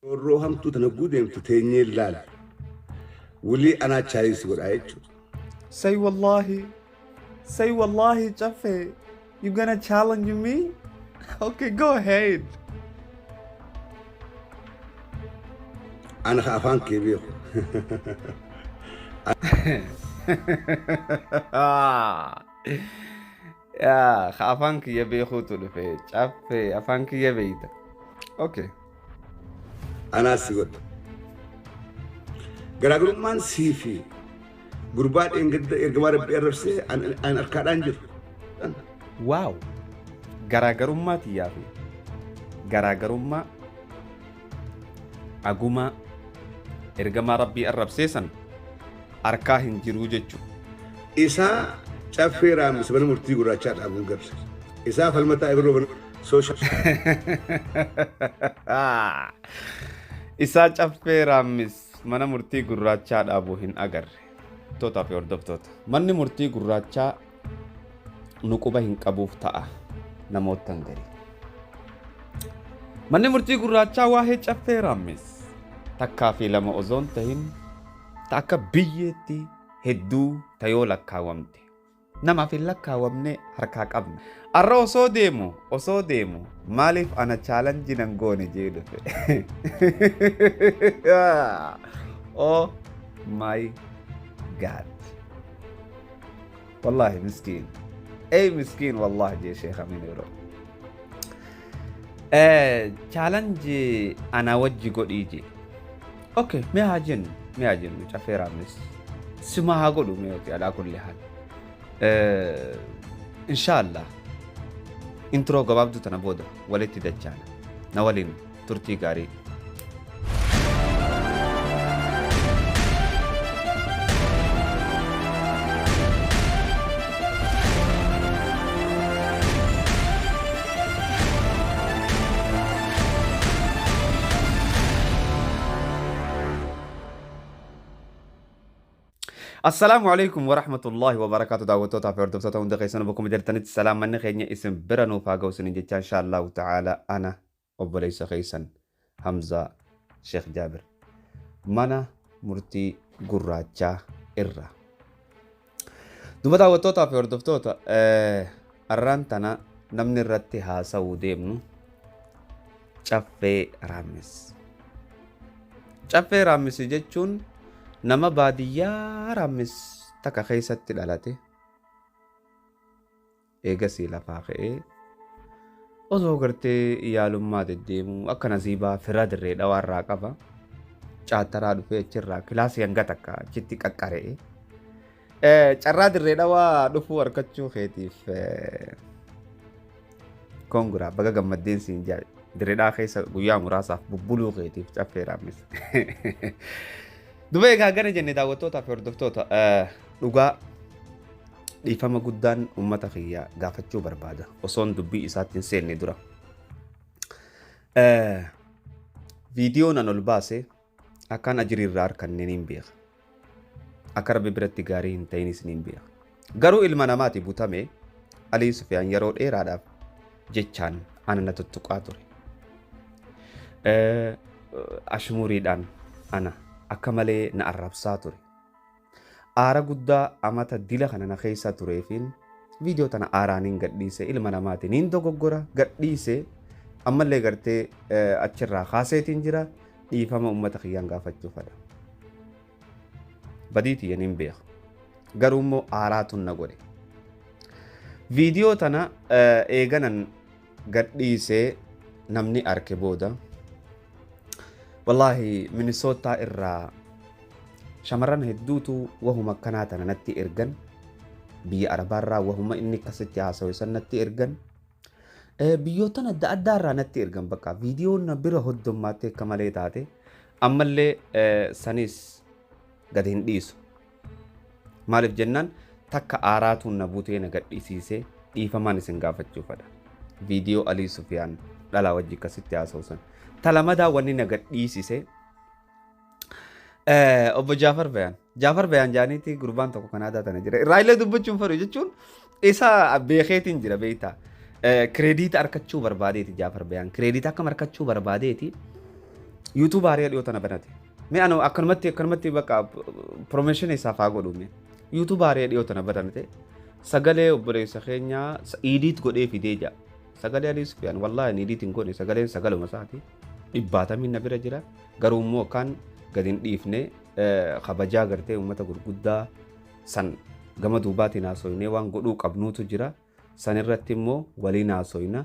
Roham tu tanagudem tu tenye lal. Wuli ana chai si godaichu. Say wallahi, Cafe. You gonna challenge me? Okay, go ahead. Ana afan kebir. يا خافانك يا بيخوتو لفي Cafe أفانك يا بيتا. Okay. Ana si god. Garagurumman sifi. Gurbaat ergamar berrefse an arkadan jiru. Wow. Garaagarummaa tiyyaa fi garaagarummaa aguma ergamaa rabbii arrabseesan harkaa hin jiruu jechuudha. Isa caffee raammis mana murtii gurraachaa dhaabuun garsa. Isaa falmataa ibiroo mana social. Isaa caffee raammis mana murtii gurraachaa dhaabuu hin agarre. Tootaa fi hordoftoota. Manni murtii gurraachaa nuquba hin qabuuf ta'a namootan gari. Manni murtii gurraachaa waa'ee caffee raammis takkaa fi lama osoon tahin akka biyyeetti hedduu tayoo lakkaawamte. Namaaf hin lakkaawamne harkaa qabna. Arra osoo deemu maaliif ana chaalanjii nan goone jee dhufe. Oh my God. Wallahi miskiin. Ey miskiin wallahi jee sheekha min yeroo. Challenge ana wajji godhii jee. Okay, mee haa jennu caffee raammis. Sima haa godhu mee oti alaa kulli haal. Inshallah. Intro gabaabduu tana booda walitti dachaana. Na waliin turtii gaarii. السلام عليكم ورحمة الله وبركاته. دعوتوتا في أردفتوتا وندقيسنا بكم جرتنت السلام من خيني اسم برنو فاقوسن إن شاء الله تعالى أنا أبوليس خيسن حمزة شيخ جابر منا مرتي gurracha irra. Duba daawwattoota fi hordoftoota arraan tana namni irratti haasa'uu deemnu caffee raammis. Caffee raammis jechuun nama baadiyyaa raammis takka keessatti dhalate eegasii lafaa ka'ee osoo gartee iyaalummaa deddeemu akka nasiibaa fira dirree dhawaarraa qaba. Caataraa dhufee achirraa kilaasii hanga takka achitti qaqqaree carraa dirree dhawaa dhufuu harkachuu keetiif konguraa baga gammaddeen siin jaa dirree dhawaa keessa guyyaa muraasaaf bubbuluu keetiif caffee raammis. Duba egaa gana jenne daawwattootaa fi hordoftoota dhugaa dhiifama guddaan uummata kiyyaa gaafachuu barbaada osoon dubbii isaatti hin seenne dura. Viidiyoon an ol baase akkaan ajiriirraa harkanneen hin beeka. Akka rabbi biratti gaarii hin ta'inis hin beeka. Garuu ilma namaati butame Alii Sufyaan yeroo dheeraadhaaf jechaan ana na tuttuqaa ture. Ashmuriidhaan ana akka malee na arrabsaa ture. Aara guddaa amata dila kana na keessa tureefiin viidiyoo tana aaraaniin gadhiise ilma namaatiin hin dogoggora gadhiise ammallee gartee achirraa kaaseetiin jira. Dhiifama uummata kiyyaan gaafachuufadha. Badiitii yan hin beeku. Garuu immoo aaraatuun na godhe. Viidiyoo tana eeganan gadhiisee namni arke booda wallahi Minisootaa irraa shamarran hedduutu wahuma akkanaa tana natti ergan. Biyya Arabaarraa wahuma inni akkasitti haasa'u san natti ergan. Biyyoota adda addaarraa natti ergan bakka viidiyoon na bira hoddommaatti akka malee taate ammallee sanis gad hin dhiisu. Maaliif jennaan takka aaraatuun na butee na gadhiisiisee dhiifamaan isin gaafachuufadha. Viidiyoo Alii Sufyaan dhalaa wajji akkasitti haasa'u san. Talamadaa wanni na gadhiisise obbo Jaafar Bayaan jaaniitii gurbaan tokko kan aadaa tana jira. Irraa dubbachuun faru jechuun isa beekeetiin jira beektaa. Krediita arkachuu barbaadeeti Jaafar Bayaan. Krediita akkam arkachuu barbaadeeti YouTube haarii dhiyoota na banate. Mee ano akkanumatti bakka promotion isaa faa godhume. YouTube haarii dhiyoota na banate. Sagalee obboleessa keenya idiit godhee fidee jira. Sagalee Alii Sufiyaan wallaahi idiit hin godhe sagaleen sagaluma isaati. Dhibbaatamii na bira jira. Garuu immoo kan gadi hin dhiifne kabajaa gartee uummata gurguddaa san gama duubaatiin haasoinee waan godhuu qabnuutu jira. San irratti immoo waliin haasoina.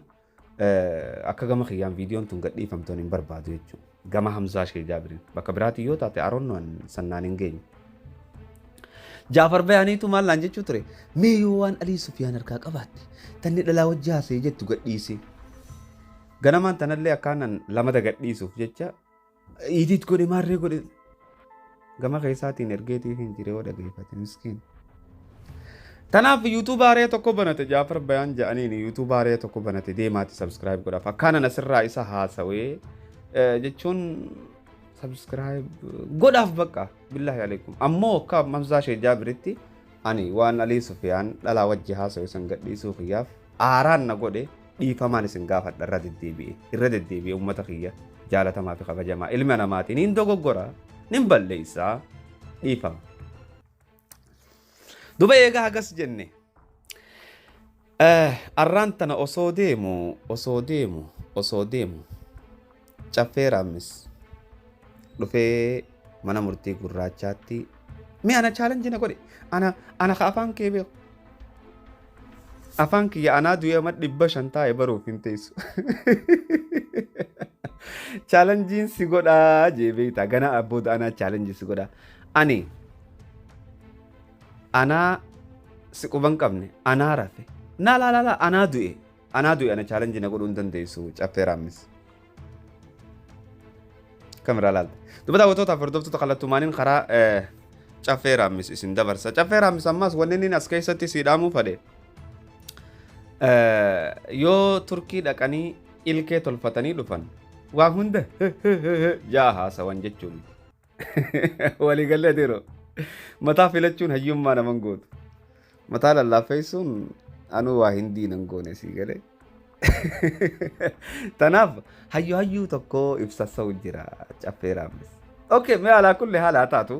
Akka gama kiyyaan viidiyoon tun gadhiifamtoon hin barbaadu jechuudha. Gama Hamzaa Shee Jaabirin bakka biraatti yoo taate aroonnoon sannaan hin geenye. Jaafar Bayaaniitu maal laan jechuu ture mee yoo waan Alii Sufiyaan harkaa qabaatte tanni dhalaa wajji haasee jettu gadhiisi. Ganamaan tanallee akkaanan lamada gadhiisuuf jecha idiit godhe maarree godhe gama keessaatiin ergeetiif hin jiree dhageeffate miskiin. Tanaaf YouTube haarii tokko banate Jaafar Bayaan jedhaniin YouTube haarii tokko banate deemaati subscribe godhaaf akkaanan asirraa isa haasawee jechuun subscribe godhaaf bakka billahi alaikum ammoo akka Hamzaa Shee Jaabiritti ani waan Alii Sufiyaan dhalaa wajji haasawee san gadhiisuu kiyyaaf aaraan na godhe dhiifamaan isin gaafadha irra deddeebi'e uummata kiyya jaalatamaa fi kabajamaa ilma namaatiin hin dogoggora nin balleessaa dhiifama. Duba eegaa hagas jenne arraan tana osoo deemu caffee raammis dhufee mana murtii gurraachaatti mee ana challenge na godhe ana ka afaan kee beeku afaan kiyya anaa du'ee amma 500 taa'e baruuf hin teessu challengein si godhaa jee beektaa gana abbooda anaa challenge si godhaa anaa si quban qabne anaa rafe la anaa du'e ana challenge na godhuu hin dandeessu caffee raammis kamera laalta duba daawwattoota hordoftoota kallattumaaniin karaa caffee raammis isin dabarsa caffee raammis ammas wanni inni as keessatti siidhaamuu fedhe yoo turkii dhaqanii ilkee tolfatanii dhufan waa hunda jaa haasawan jechuun waliigallee adeero mataa filachuun hayyummaa naman gootu mataa lallaafeessuun anuu waa hindii nan goone sii galee tanaaf hayyuu tokko ibsasa'u jira caffee raammis. Okay, mee alaa kulli haala taatu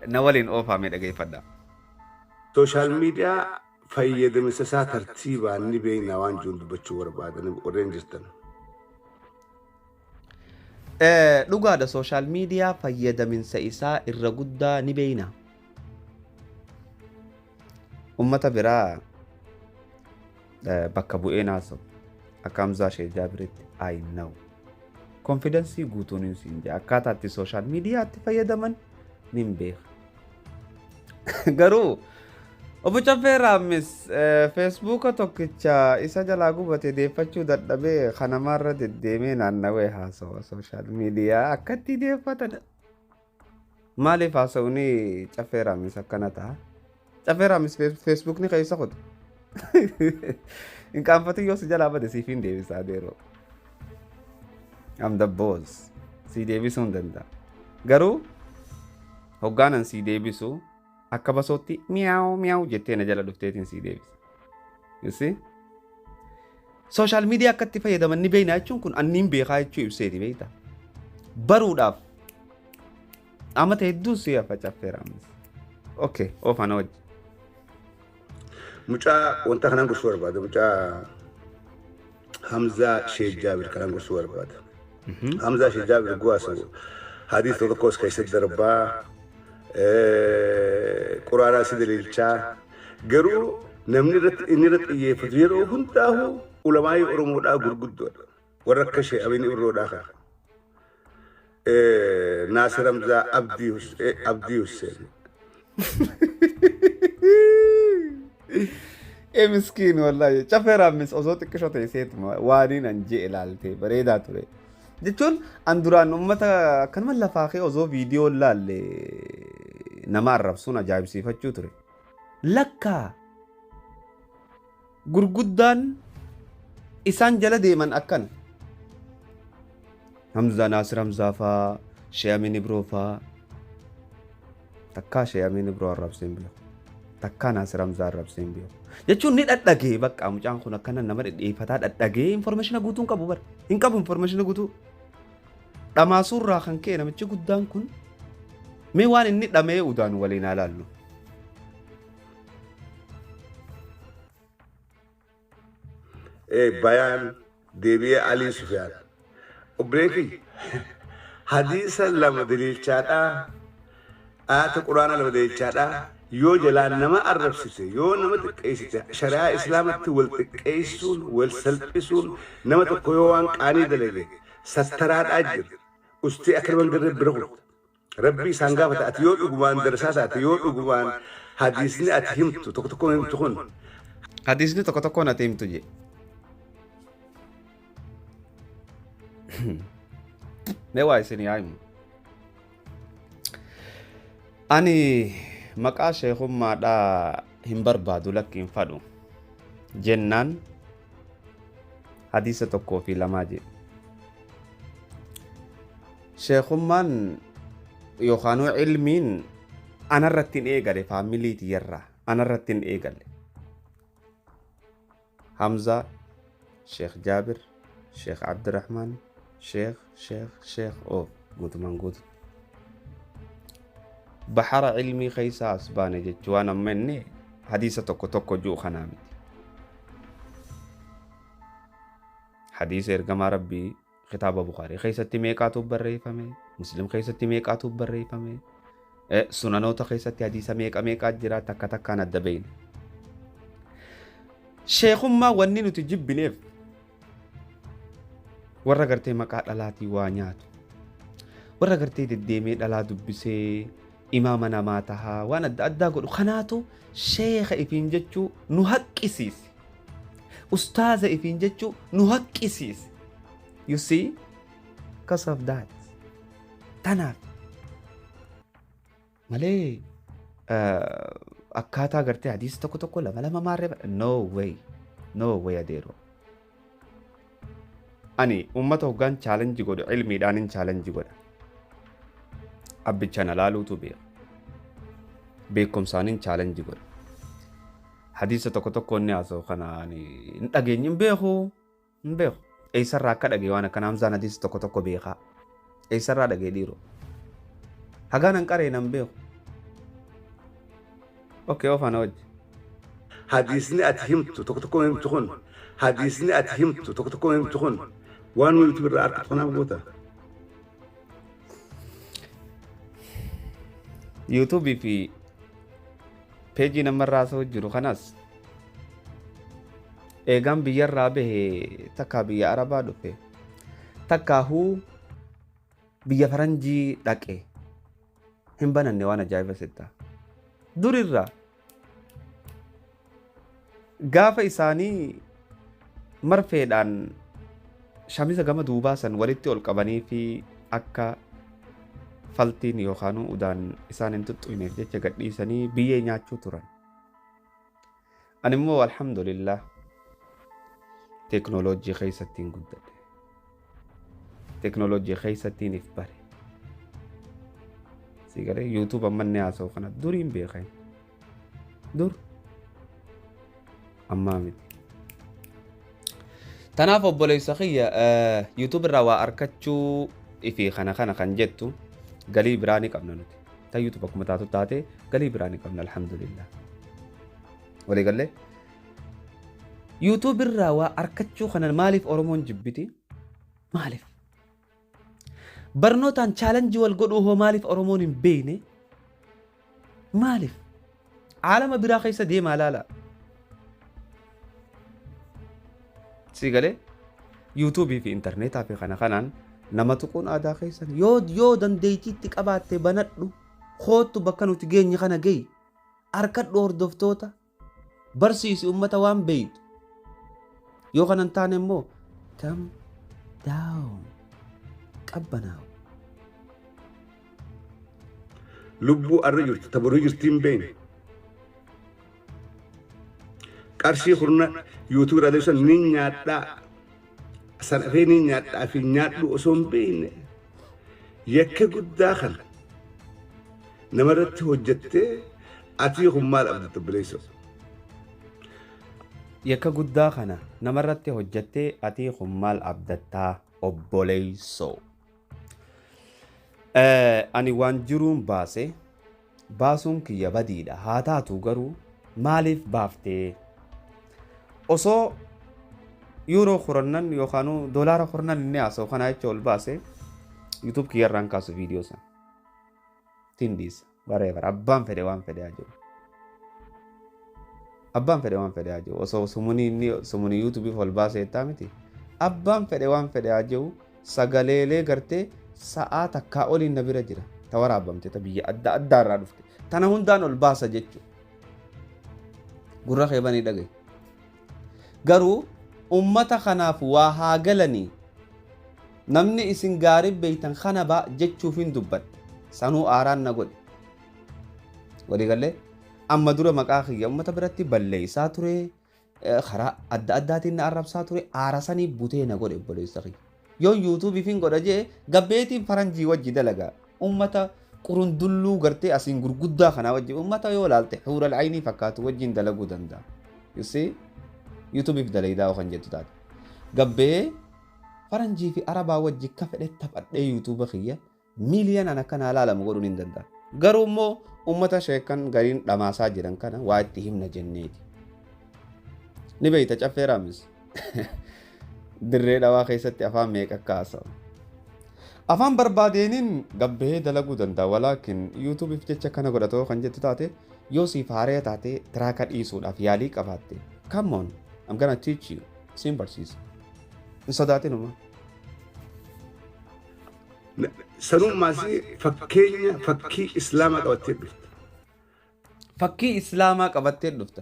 na waliin oofamee dhageeffadha. Social media fayyadamisa isaa tartiibaan ni beekna waan jiru dubbachuu barbaadan warreen jirtan. Dhugaadha social media fayyadaminsa isaa irra guddaa ni beekna. Ummata biraa bakka bu'ee naasawu akka Hamzaa Shee Jaabiritti I know. Confidence guutuun hin siin jaa akkaataatti social mediaatti fayyadaman nin beeka. Garuu obbo Caffee Raammis Facebooka tokkicha isa jalaa gubate deeffachuu dadhabee kanamaarra deddeemee naannawee haasawa social media akkatti deeffatan. Maaliif haasawni Caffee Raammis akkana ta'a? Caffee Raammis Facebookni keessa qotu. In qaanfatu yoo si jalaa bade siif hin deebisaa deeroo. I'm the boss. Si deebisuu hin danda'a. Garuu hoggaanan si deebisu akka basootti miyaa'u jettee na jala dhufteetiin si deebisa. You see? Social media akkatti fayyadaman ni beekna jechuun kun anniin beekaa jechuu ibseeti beekta. Baruudhaaf amata hedduu si hafa Caffee Raammis. Okay, oofana wajji. Mucaa wanta kanaan gorsuu barbaada. Mucaa Hamzaa Shee Jaabir kanaan gorsuu barbaada. Hamzaa Shee Jaabir guwaasawu hadiis tokkos keessatti darbaa quraanaa si daliilchaa garuu namni inni irratti xiyyeeffatu yeroo hundaahu ulamaa'ii Oromoodhaa gurguddoodha. Warra akka Shee Abiin Ibroodhaa kana. Naasir Hamzaa Abdii Hussein. Miskiin wallahi Caffee Raammis osoo xiqqishoo ta'e seetuma waaniin an jee ilaalte bareedaa ture. Jechuun an duraan uummata akkanuma lafaa kee osoo viidiyoo laalle nama arrabsuun ajaa'ibsiifachuu ture. Lakkaa gurguddaan isaan jala deeman akkana. Hamzaa Naasir Hamzaa faa Shee Abiin Ibroo faa takkaa Shee Abiin Ibroo arrabseen beeku. Takkaa Naasir Hamzaa arrabseen beeku. Jechuun ni dhadhagee bakka mucaan kun akkana nama dhedheeffataa dhadhagee information guutuun qabu bar hin qabu information guutuu Dhamaasuurraa kan ka'e namichi guddaan kun mee waan inni dhamee udaan waliin haa laallu. Bayaan deebi'ee Alii Sufyaan. Obboleetti hadiisa lama daliilchaadhaa. Aata quraana lama daliilchaadhaa. Yoo jalaan nama arrabsite yoo nama xiqqeessite shari'aa islaamatti wal xiqqeessuun wal salphisuun nama tokko yoo waan qaanii dalage sattaraadhaa jira. Ustii akka nama garee bira hurta. Rabbi isaan gaafata ati yoo dhugumaan darsaas ati yoo dhugumaan hadiisni ati himtu tokko tokkoon himtu kun. Hadiisni tokko tokkoon ati himtu jee. Mee waa isin yaa himu. Ani maqaa sheekhummaadhaa hin barbaadu lakkiin fadhu jennaan hadiisa tokkoo fi lamaa jedhe. Sheekhummaan yookaan ilmiin anarratti hin eegale faamilii tiyyarraa anarratti hin eegale. Hamza, Sheekh Jaabir, Sheekh Abdurrahman, Sheekh of guutumaan guutu. Bahara ilmii keessaa as baane jechuun amma inni hadiisa tokko tokko jiru kanaa miti. Hadiisa ergamaa Rabbii kitaaba Bukaarii keessatti meeqaatu barreeffame, Muslim keessatti meeqaatu barreeffame, sunanoota keessatti hadiisa meeqaa jira takka takkaan adda beeyne. Sheekhummaa wanni nuti jibbineef warra gartee maqaa dhalaatii waa nyaatu, warra gartee deddeemee dhalaa dubbisee imaama namaa tahaa waan adda addaa godhu kanaatu sheekha ifiin jechuu nu haqqisiise. Ustaaza ifiin jechuu nu haqqisiise. You see? Because of that. Tanaaf malee akkaataa gartee hadiisa tokko tokko lama maarree no way adeero. Ani ummata hoggaan chaalenji godhu ilmiidhaanin chaalenji godha. Abbicha na laaluutu beeka. Beekumsaanin chaalenji godha. Hadiisa tokko tokko inni haasa'u kana hin dhageenye hin beeku. Eessarraa akka dhagee waan akka Hamzaan hadiisa tokko tokko beekaa. Eessarraa dhagee dhiiroo. Hagaan an qaree nan beeku. Okay, ofana wajji. Hadiisni ati himtu tokko tokko himtu kun. Hadiisni ati himtu tokko tokko himtu kun. Waan nuti birraa harka kanaaf goota. YouTube fi peejii namarraa haasa'u jiru kanas eegaan biyyarraa bahe takka biyya Arabaa dhufe takkaahuu biyya Faranjii dhaqe hin bananne waan ajaa'iba sitta. Durirraa gaafa isaanii marfeedhaan shamisa gama duubaa san walitti ol qabanii fi akka faltiin yookaan udaan isaan hin tuttuineef jecha gadhiisanii biyyee nyaachuu turan. Ani immoo alhamdulillah teknooloojii keessattiin guddadhe. Teknooloojii keessattiin if bare. Sigalee YouTube ammanne haasa'u kana duriin beekan. Dur ammaa miti. Tanaaf obboleessa kiyya YouTube irraa waa arkachuu ifi kana kan jettu galii biraa ni qabna nuti. Ta YouTube akkuma taatu taate galii biraa ni qabna alhamdulillah. Walii galee YouTube irraa waa arkachuu kana maaliif Oromoon jibbiti? Maaliif? Barnootaan chaalenjii wal godhuu hoo maaliif Oromoon hin beekne? Maaliif? Aalama biraa keessa deemaa laala. Sigalee YouTube fi internetaa fi kanaan nama tuquun aadaa keessan yoo dandeettiitti qabaatte banadhu kootu bakka nuti geenye kana gahi harkadhu hordoftoota barsiisi ummata waan beeytu yoo kanan taane immoo come down qabbanaawu. Lubbuu arra jirtu tabaruu jirtiin beeyne. Qarshii hurna YouTube irraa deebisan ni nyaadhaa. Sanafee ni nyaadhaa fi nyaadhu osoo hin beekne. Yakka guddaa kana namarratti hojjettee ati kun maal abdatta bileessa? Yakka guddaa kana namarratti hojjettee ati kun maal abdattaa obboleessoo? Ani waan jiruun baase baasuun kiyya badiidha. Haa taatu garuu maaliif baaftee? Osoo yuuroo kurannan yookaan doolaara kurannan inni haasa'u kana jecha ol baase YouTube kiyyarraan kaasu viidiyoo sana. Tindiisa bareebara abbaan fedhe waan fedhe haa jiru. Abbaan fedhe waan fedhe haa jiru. Osoo sumuni YouTube ol baase jettaa miti. Abbaan fedhe waan fedhe haa jiru sagaleelee gartee sa'aa takkaa oliin na bira jira. Ta waraabamte ta biyya adda addaa irraa dhufte. Tana hundaan ol baasa jechuudha. Gurra keebanii dhagaye. Garuu ummata kanaaf waa haa galanii namni isin gaarii beeytan kana ba jechuuf hin dubbadhe. Sanuu aaraan na godhe. Walii galee amma dura maqaa kiyya ummata biratti balleessaa ture. Karaa adda addaatiin na arrabsaa ture. Aarasanii butee na godhe obboleessa kiyya. Yoon YouTube fin godha jee gabbeetiin faranjii wajji dalagaa. Ummata qurundulluu gartee asiin gurguddaa kanaa wajji ummata yoo laalte huural aynii fakkaatu wajjiin dalaguu danda'a. You see? YouTube fi dalaydaa kan jettu taate. Gabbee faranjii fi arabaa wajji akka fedhe taphadhee YouTube kiyya miiliyoonaan akkanaa laalamu godhuun hin danda'a. Garuu immoo ummata sheekan gariin dhamaasaa jiran kana waa itti himna jenneeti. Ni beeyta caffee raammis. Dirree dhawaa keessatti afaan meeqa akka haasa'u. Afaan barbaadeeniin gabbee dalaguu danda'a. Walaakin YouTube fi jecha kana godhatoo kan jettu taate yoo siif haaree taate tiraaka dhiisuudhaaf yaalii qabaatte. Come on, I'm gonna teach you. Siin barsiisa. Hin sodaatinuma. Sanummaasi fakkeenya fakkii islaamaa qabattee dhufta. Fakkii islaamaa qabattee dhufta.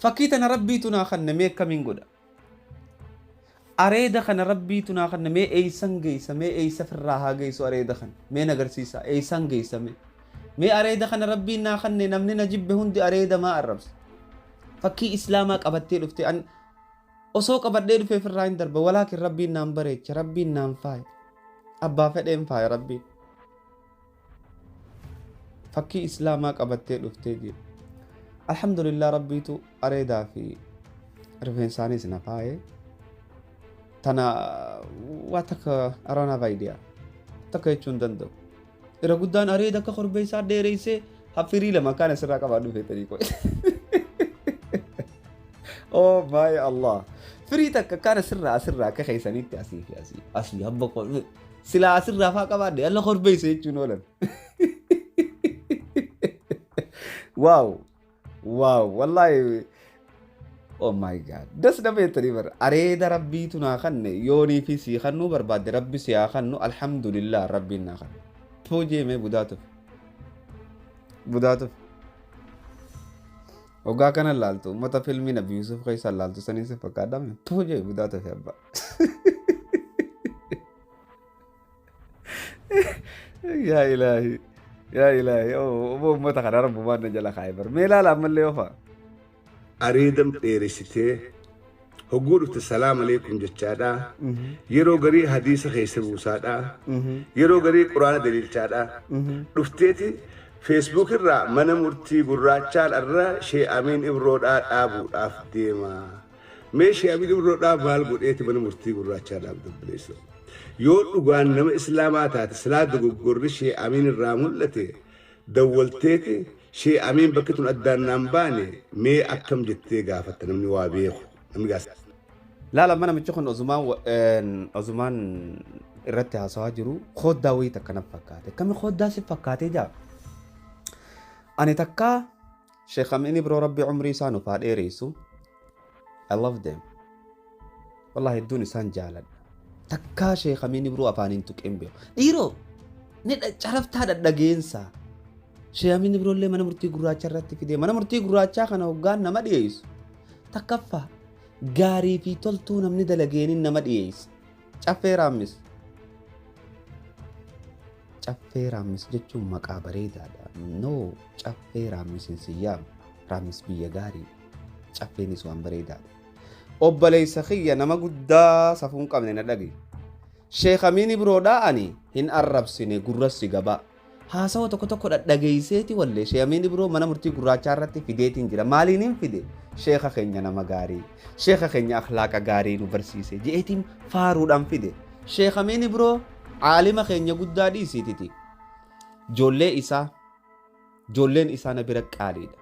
Fakkii tana rabbiitu naa kannamee akkamiin godha? Areeda kana rabbiitu naa kannamee eeysan geessamee eeysa firraa haa geessu areeda kana. Mee nagarsiisa eeysan geessame. Mee areeda kana rabbiin naa kanne namni na jibbe hundi areeda maa arrabsa. Fakkii islaamaa qabattee dhufte an osoo qabadhee dhufee firraa hin darba walaakin rabbiin naan bareecha rabbiin naan faaya. Abbaa fedheen faaya rabbiin. Fakkii islaamaa qabattee dhuftee jira. Alhamdulillah rabbiitu areedaa fi rifeensaanis na faaye. Tana waa takka araanaaf ayidiyaa. Takka jechuun danda'u. Irra guddaan areeda akka korbeessaa dheereessee haffirii lama kaan asirraa qabaa dhufee tarii qo'e. Oh my Allah. Firii takka kaan asirraa akka keessanitti asii fi asii habba qo'e. Silaa asirraa faa qabaadde alla korbeessa jechuun oolan. Wow. Wow. Wallahi. Oh my God. Das na beetanii bara. Areeda rabbiitu naa kanne yoonii fi sii kannu barbaadde rabbi si haa kannu alhamdulillah rabbiin naa kanne. Toojeeme budaatuuf. Budaatuuf. Ogaa kana laaltu ummata filmii Nabi Yusuf keessa laaltu sanii si fakkaadame. Toojee budaatuuf abbaa. Yaa ilaahi. Yaa ilaahi. Oh ummata kana rabbumaan na jala kaa'e bara. Mee laala ammallee ofaa. Areedam dheeressitee hogguu dhufte salaam aleekum jechaadha. Yeroo garii hadiisa keessa buusaadha. Yeroo garii quraana daliilchaadha. Dhufteeti Facebook irraa mana murtii gurraachaan irra Shee Amiin Ibroodhaa dhaabuudhaaf deema. Mee Shee Amiin Ibroodhaa maal godheeti mana murtii gurraachaa dhaabdabbileessa. Yoo dhugaan nama islaamaa taate silaa dogoggorri Shee Amiin irraa mul'ate dawwalteeti Shee Amiin bakka tun addaan naan baane mee akkam jettee gaafatta namni waa beeku namni gaasa. Laala mana michi kun ozumaan irratti haasawaa jiru koddaa wayii takka na fakkaate. Kami koddaa si fakkaatee jaa? Ani takka Sheekh Amiin Ibroo rabbi umrii isaa nuuf haa dheeressu. I love them. Wallahi hedduun isaan jaaladha. Takka Sheekh Amiin Ibroo afaaniin tuqeen beeku. Dhiiroo ni caraftaa dhageensaa. Shee Amiin Ibroollee mana murtii gurraachaa irratti fidee mana murtii gurraachaa kana hoggaan nama dhiyeessu. Takkaffaa gaarii fi toltuu namni dalageeniin nama dhiyeessa. Caffee raammis. Caffee raammis jechuun maqaa bareedaadha. No caffee raammis hin siyyaam. Raammis biyya gaarii. Caffeenis waan bareedaadha. Obboleessa kiyya nama guddaa safuu hin qabne na dhage. Sheekh Amiin Ibroodhaa ani hin arrabsine gurrassi gabaa. Haasawa tokko tokko dhaggeesseeti wallee Shee Amiin Ibroo mana murtii gurraachaa irratti fideetiin jira. Maaliin hin fide? Sheekha keenya nama gaarii. Sheekha keenya akhlaaqa gaarii nu barsiise. Je'eetiin faaruudhaan fide. Sheekh Amiin Ibroo caalima keenya guddaa dhiisiititi. Ijoolleen isaa na bira qaaliidha.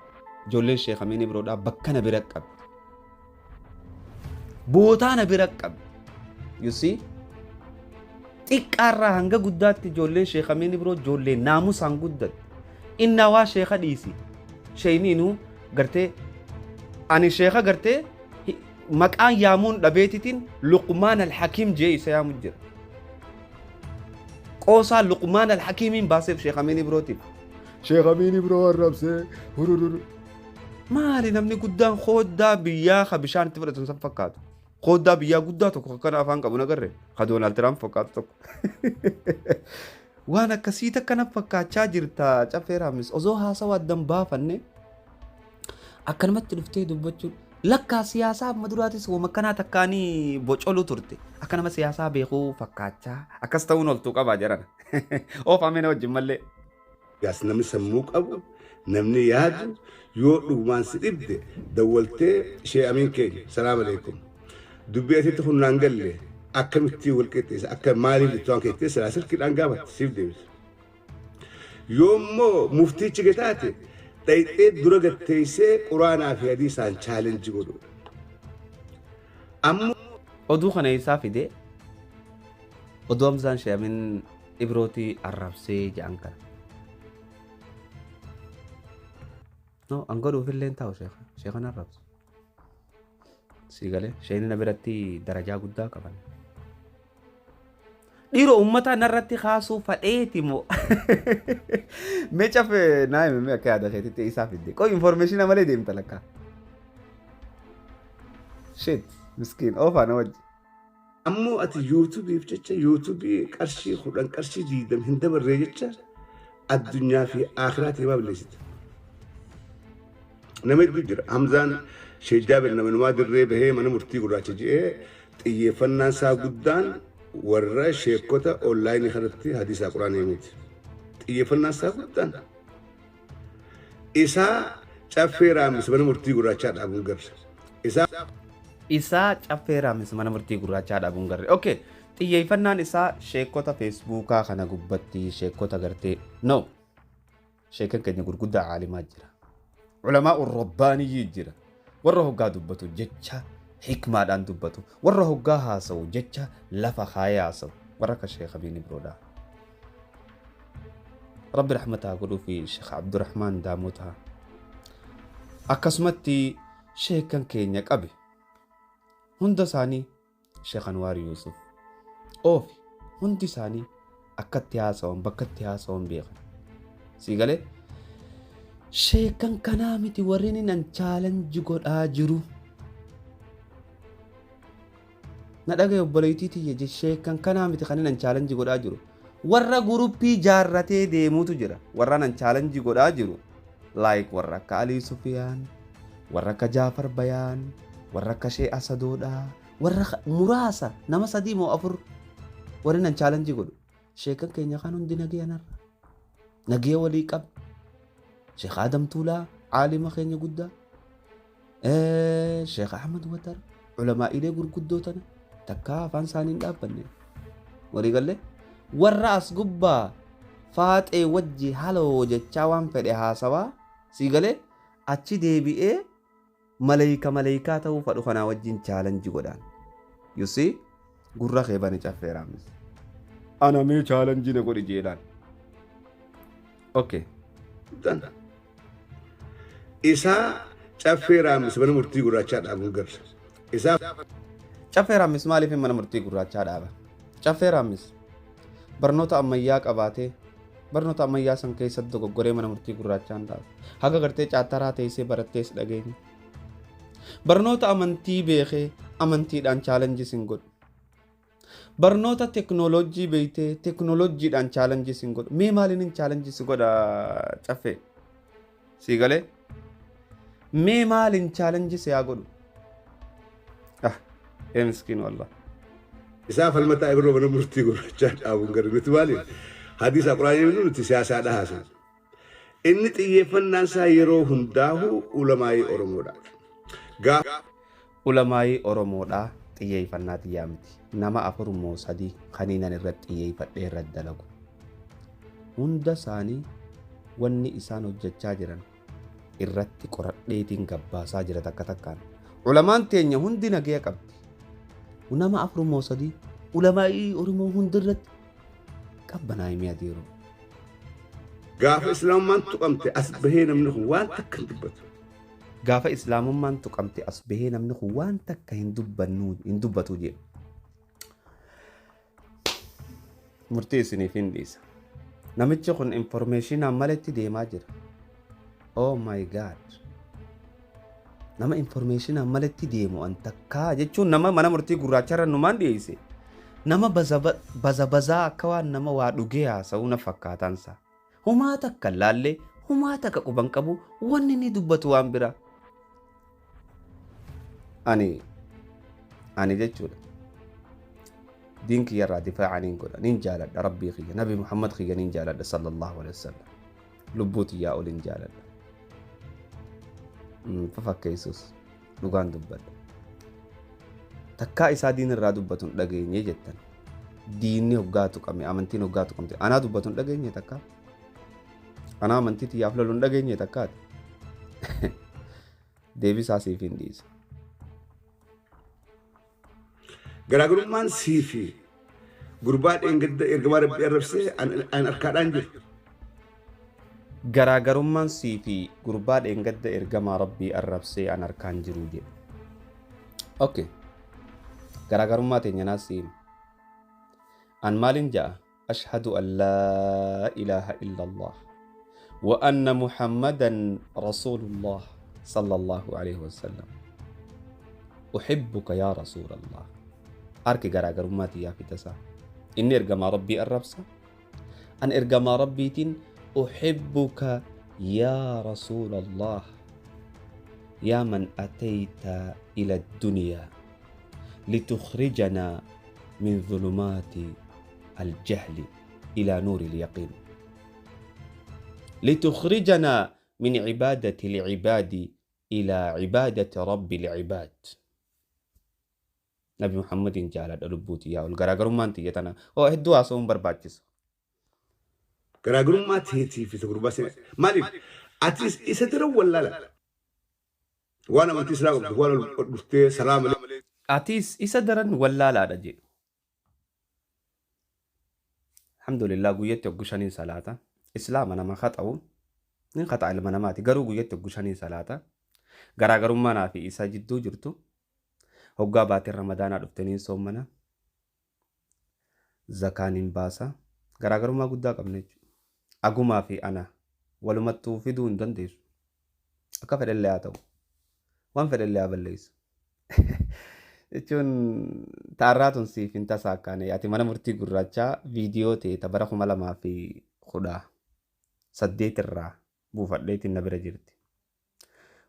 Ijoolleen Sheekh Amiin Ibroodhaa bakka na bira qabdi. Bootaa na bira qabdi. You see? Xiqqaarraa hanga guddaatti ijoolleen Sheekh Amiin Ibroo ijoollee naamusaan guddatti. Innaa waa Sheekha dhiisi. Sheeyniinuu gartee ani Sheekha gartee maqaan yaamuun dhabeetitiin Luqmaan al-Hakiim jee isa yaamu jira. Qoosaa Luqmaan al-Hakiimiin baaseef Sheekh Amiin Ibrootiif. Sheekh Amiin Ibroo arrabsee hurururu. Maali namni guddaan khooddaa biyyaa ka bishaan itti fudhatan san fakkaatu. Khooddaa biyyaa guddaa tokko kan afaan qabu nagarre ka Doonaald Tiraamp fakkaatu tokko. Waan akkasii takka na fakkaachaa jirta caffee raammis osoo haasawaa addan baafanne akkanumatti dhuftee dubbachuun lakkaa siyaasaa amma duraatis wama kanaa takkaanii bocolu turte akka nama siyaasaa beekuu fakkaachaa akkas ta'uun oltuu qabaa jiran. Of ameen wajjin mallee. Gaas namni sammuu qabu namni yaadu yoo dhugumaan si dhibde dawwaltee Sheekh Amiin keenya salaam alaikum. Dubbii asitti humnaan galle akkamitti wal qixxeessa akka maaliif ittoon keettee silaa silkiidhaan gaafatti siif deebisa. Yoommoo muftiichi gataate dhayxee dura gatteessee quraanaa fi hadiisaan chaalenjii godhudha. Ammoo oduu kana isaa fide oduu Hamzaan Sheekh Amiin Ibrootii arrabsee jedhan kana. No, anggoduuf illee ta'u Sheekhan arrabsu. Siigalee Sheekni na biratti darajaa guddaa qaban. Dhiiroo uummataa narratti kaasuu fadheeti moo. Mee cafe naa himee akka yaada keetitti isaa fidde. Qoy information malee deemta lakkaa. Shit, miskiin oofaa na wajji. ammoo ati yuutuubiif jecha yuutuubii qarshii 10 qarshii 20 hin dabarree jecha addunyaa fi aakhiraatti himaa bileessite. Nama hedduu jira. Hamzaan Sheejjaabe nama namaa dirree bahee mana murtii gurraacha jedhee xiyyeeffannaan isaa guddaan warra sheekota onlaayinii kanatti hadiisaa quraanii miti. Xiyyeeffannaan isaa guddaan isaa caffee raammis mana murtii gurraachaa dhaabuun garra. Isaa caffee raammis mana murtii gurraachaa dhaabuun garre. Okay, xiyyeeffannaan isaa sheekota feesbuukaa kana gubbatti sheekota gartee no sheekan keenya gurguddaa caalimaa jira. Ulamaa urrabbaanii jira. Warra hoggaa dubbatu jecha hikmaadhaan dubbatu. Warra hoggaa haasa'u jecha lafa kaayee haasa'u. Warra akka Sheekh Amiin Ibroodhaa. Rabbi rahmataa godhuu fi Sheekh Abdurrahmaan Daamotaa. Akkasumatti sheekan keenya qabe. Hunda isaanii Sheekh Anwaar Yuusuf. Oofi hundi isaanii akkatti haasa'uun bakkatti haasa'uun beekan. Siigalee sheekan kanaa miti warri nan chaalenji godhaa jiru. Na dhagaye obboleettiitii jeche sheekan kanaa miti kan nan chaalenji godhaa jiru. Warra guruppii jaarratee deemuutu jira. Warra nan chaalenji godhaa jiru. Like warra akka Alii Sufiyaan, warra akka Jaafar Bayaan, warra akka Shee Asadoodhaa, warra muraasa nama 3 moo 4 warri nan chaalenji godhu. Sheekan keenya kan hundi nagayanarra. Nagaya walii qaba. Sheekh Adam Tuulaa caalima keenya guddaa. Sheekh Ahmad Watar ulamaa ilee gurguddootana takkaa afaan isaanii hin dhaabbanne. Warii galee warra as gubbaa faaxee wajji haloo jechaa waan fedhe haasawaa sii galee achi deebi'ee maleeyikaa ta'uu fadhu kanaa wajjin chaalenji godhaan. You see gurra kee bani caffee raammis. Ana mee chaalenji na godhi jeelaan. Okay. Isaa caffee raammis mana murtii gurraachaa dhaabuun garra. Isaa caffee raammis maaliif mana murtii gurraachaa dhaaba? Caffee raammis barnoota ammayyaa qabaatee barnoota ammayyaa san keessatti dogoggoree mana murtii gurraachaan dhaaba. Haga gartee caataraa teessee barattees dhageenya. Barnoota amantii beekee amantiidhaan chaalenjii sin godhu. Barnoota teknooloojii beeytee teknooloojiidhaan chaalenjii sin godhu. Mee maaliin chaalenjii si godha caffee? Sii galee? Mee maaliin chaalenjii si haa godhu? Miskiin wallah. isaa falmataa Ibiroo mana murtii gurraachaa dhaabuun garra nuti maaliif hadiisa quraanii nuti siyaasaadha haasaa. Inni xiyyeeffannaan isaa yeroo hundaa'u ulamaa'ii Oromoodha. Ulamaa'ii Oromoodhaa xiyyeeffannaa xiyyaa miti. Nama 4 moo 3 kaniinan irratti xiyyeeffadhee irratti dalagu. hunda isaanii wanni isaan hojjechaa jiran irratti qoradheetiin gabbaasaa jira takka takkaan. Ulamaan teenya hundi nagaya qabdi. Nama afurmoo sadii ulamaa'ii Oromoo hundi irratti qabbanaa himee adeeru. Gaafa islaamummaan tuqamte as bahee namni kun waan takka hin dubbatu. Gaafa islaamummaan tuqamte as bahee namni kun waan takka hin dubbatu jedhu. Murtii isiniif hin dhiisa. Namichi kun information maletti deemaa jira. Oh my God. Nama information maletti deemu an takkaa jechuun nama mana murtii gurraacharra numaan dhiyeesse. Nama bazabazaa akka waan nama waa dhugee haasa'uu na fakkaatansa. Humaa takka laallee humaa takka quban qabu wanni ni dubbatu waan bira. Ani jechuudha. دين كي يرى دفاعا نقول ننجال ربي خي نبي محمد خي ننجال صلى الله عليه وسلم لبوتي يا أول ننجال ففك يسوس لقان دبل تكا إسا دين الرا دبتون لقيني جدا ديني وقاتو كمي أمنتين وقاتو كمتي أنا دبتون لقيني تكا أنا أمنتي تيافلون لقيني تكا ديبي ساسي فين ديس garaagarummaan sii fi gurbaa dheengadda ergamaa rabbii arrabsee an harkaadhaan jiru. Garaagarummaan sii fi gurbaa dheengadda ergamaa rabbii arrabsee an harkaan jiru jedhe. Okay. Garaagarummaa teenya siin. An maalin ja'a? Ashhadu an laa ilaaha illallah wa anna Muhammadan rasulullah sallallahu alaihi wasallam. Uhibbuka ya rasulallah. أركي غراغرماتي يا فتسا إني إرجما ربي الربسا أن إرجما ربي تين أحبك يا رسول الله يا من أتيت إلى الدنيا لتخرجنا من ظلمات الجهل إلى نور اليقين لتخرجنا من عبادة العباد إلى عبادة رب العباد نبي محمد جالد ألبوتي يا الغراغرمان تيجتنا هو هدو أسوم برباجس غراغرمان تيجي في تجربة سنة مالك أتيس إسترو ولا لا وانا ما تسلام وانا بستي سلام عليكم أتيس إسترن ولا لا رجي الحمد لله قويت يقشانين صلاة إسلام أنا ما خطأو نين خطأ علمنا ماتي قرو قويت يقشانين صلاة غراغرمان في إسا جدو جرتو hoggaa baatii ramadaanaa dhuftanii soomana zakaaniin baasa garaagarummaa guddaa qabna jechuudha. Agumaa fi ana walumattuu fiduu hin dandeessu. Akka fedhallee haa ta'u waan fedhallee haa balleessu. Jechuun taarraatuun siif hin tasaa akkaane ati mana murtii gurraachaa viidiyoo ta'e bara 2018 irraa buufadheetiin na bira jirti.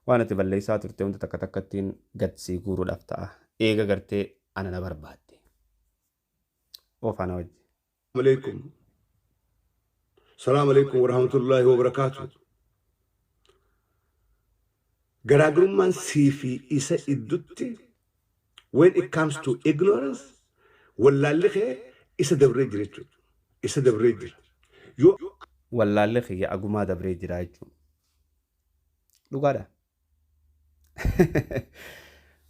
Waan ati balleessaa turte hunda takka takkattiin gadsii guuruudhaaf ta'a. Eega gartee ana na barbaadde. Oofana wajji. Alaikum. Salaamu alaikum wa rahmatullahi wa barakaatu. Garaagarummaan sii fi isa iddutti when it comes to ignorance wallaalli kee isa dabree jira jechuudha. Isa dabree jira. Yoo wallaalli kee agumaa dabree jira jechuudha. Dhugaadha.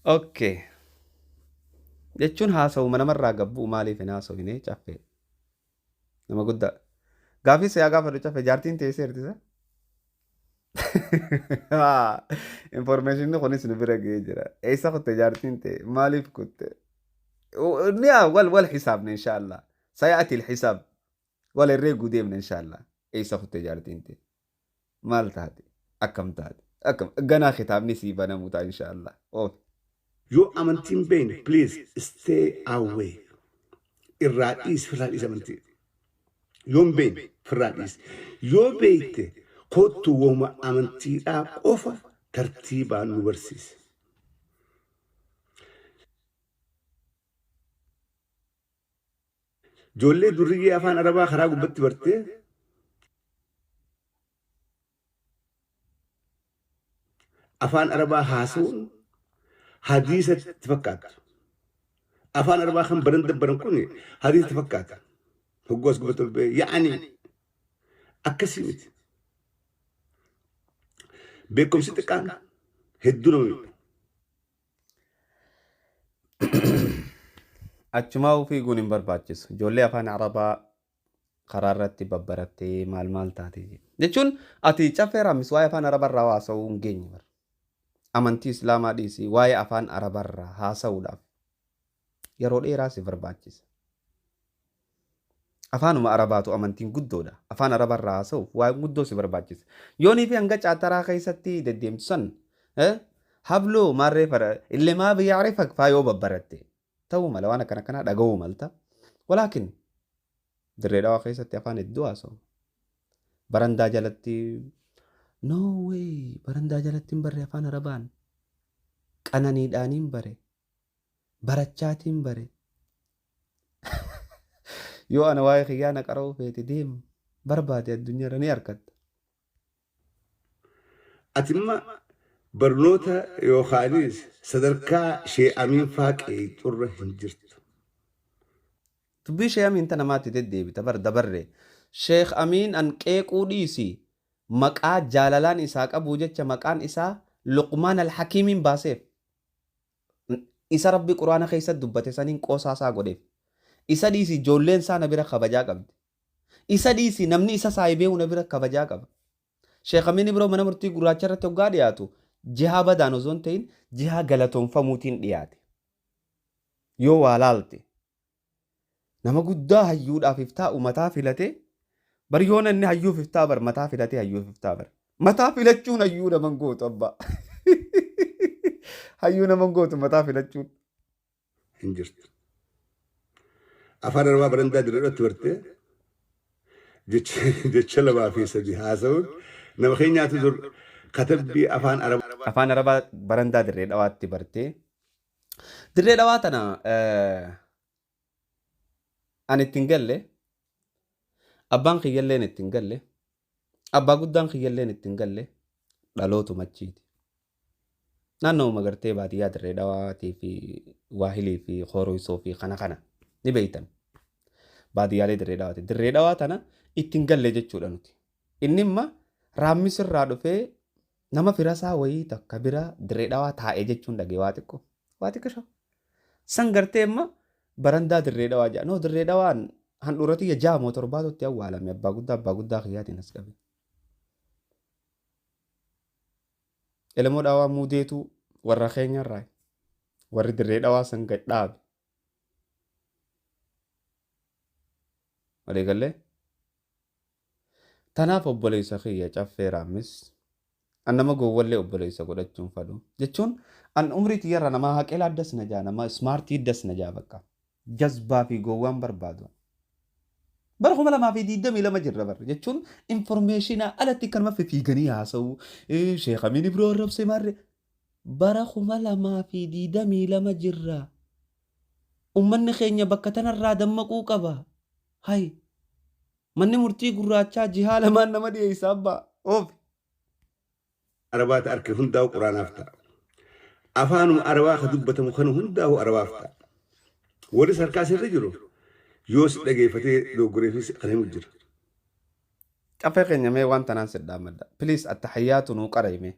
Okay. Jechuun haasa'u namarraa gabbuu maaliif hin haasa'u hin caffee. Nama guddaa. Gaafii siyaa gaafadhu caffee jaartiin teessee hirtisa. Information kunis nu bira ga'ee jira. Eessa kutte jaartiin ta'e maaliif kutte? wal xisaabne inshallah. Sayati الحساب wal herreeguu deemne inshallah. Eessa kutte jaartiin ta'e maal taate akkam taate. Ganaa kitaabni sii banamuutaa inshallah. Yoo amantiin beekne please stay away. Irraadhiis firraadhiis amantii. Yoo hin beekne firraadhiis. Yoo beekte kottu wooma amantiidhaa qofa tartiibaan nu barsiise. Ijoollee durriyyee afaan arabaa karaa gubbatti bartee afaan arabaa haasa'uun hadiisa itti fakkaata. Afaan arabaa kan baran dabbaran kun hadiisa itti fakkaata. Hoggoos gubbatti ol ba'ee yaa'anii أكسيمت بكم ستكان هدونو Achumaa ofii guun hin barbaachisu. Ijoollee afaan Arabaa karaa irratti babbarattee maal taate jechuun ati caffee raammis waa'ee afaan Arabarraa haasa'uu hin geenye bara. Amantii Islaamaa dhiisii waa'ee afaan Arabarraa haasa'uudhaaf yeroo dheeraa si barbaachisa. Afaanuma Arabaatu amantiin guddoodha. Afaan Arabarraa haasa'uuf waa'ee guddoo si barbaachisa. Yoonii fi hanga caataraa keessatti deddeemsan habloo maarree fara illee maa biyya arifak faayoo babbaratte. Ta'uu mala waan akkana dhaga'uu malta. Walaakin dirree dhawaa keessatti afaan hedduu haasa'u. Barandaa jalatti no way barandaa jalatti hin barre afaan Arabaan. Qananiidhaaniin bare. Barachaatiin bare. Yoo ana waa'ee xiyyaana qara'uu feete deemu barbaade addunyaarra ni argatta. أتم برنوتا يوخانيس صدركا شيء أمين فاقي طره هنجرت Dubbii Sheekh Amiin tana maatti deddeebita dabarre. Sheekh Amiin an qeequu dhiisi maqaa jaalalaan isaa qabu jecha maqaan isaa Luqmaan al-Hakiimiin baaseef. Isa Rabbi Quraana keessatti dubbate saniin qoosaasaa godheef. Isa dhiisi ijoolleen isaa na bira kabajaa qabdi. Isa dhiisi namni isa saayibee na bira kabajaa qaba. Sheekh Amiin biroo mana murtii gurraacha irratti hoggaa dhiyaatu jihaa badaan osoo hin ta'in jihaa galatoonfamuutiin dhiyaate. Yoo waa laalte nama guddaa hayyuudhaaf iftaa mataa filate baryoona inni hayyuuf iftaa bar mataa filate hayyuuf iftaa bar mataa filachuun hayyuu naman gootu abbaa hayyuu naman gootu mataa filachuun هنجرت أفعل ما برندا درت ورته جتش لما في سبي هذا نمخيني أتذر كتب بي afaan Arabaa barandaa dirree dhawaatti bartee dirree dhawaa tana ani ittiin galle abbaan kiyyalleen ittiin galle abbaa guddaan kiyyalleen ittiin galle dhalootu machiiti. Naannoo magartee baadiyyaa dirree dhawaatii fi waahilii fi horoysoo fi kana ni beeytan. Baadiyyaalee dirree dhawaati. Dirree dhawaa tana ittiin galle jechuudha nuti. Inni imma raammis irraa dhufee nama firasaa wayii takka bira dirree dhawaa taa'ee jechuun dhagee waa xiqqoo. Waa xiqqisho. San gartee imma barandaa dirree dhawaa jedha. No dirree dhawaan handhuurati jaamoo torbaatutti awwaalame abbaa guddaa kiyyaatiin as qabe. Ilmoo dhawaa muudeetu warra keenyarraa warri dirree dhawaa san gad dhaabe. Walii gallee tanaaf obboleessa kiyya caffee raammis an nama gowwallee obboleessa godhachuun fadhu jechuun an umrii tiyyarra namaa haqeela addas na jaa nama smaartii addas na jaa bakka jazbaa fi gowwaan barbaadu. Bara 2022 jirra barre jechuun informeeshinaa alatti kanuma fiiganii haasa'u Sheekh Amiin biroo arrabsee maarre bara 2022 jirra. Ummanni keenya bakka tanarraa dammaquu qaba. Hay manni murtii gurraachaa jihaa lamaan nama dhiyeessaa abbaa oofi. Arabaata arke hundaa'u quraanaaf ta'a. Afaanuma arabaa ka dubbatamu kan hundaa'u arabaaf ta'a. Warri sarkaa sirri jiru yoo si dhageeffatee doggoreefis kan himu jira. Caffee keenya mee waan tanaan sidhaa madda. Please attahayyaatu nuu qarayme.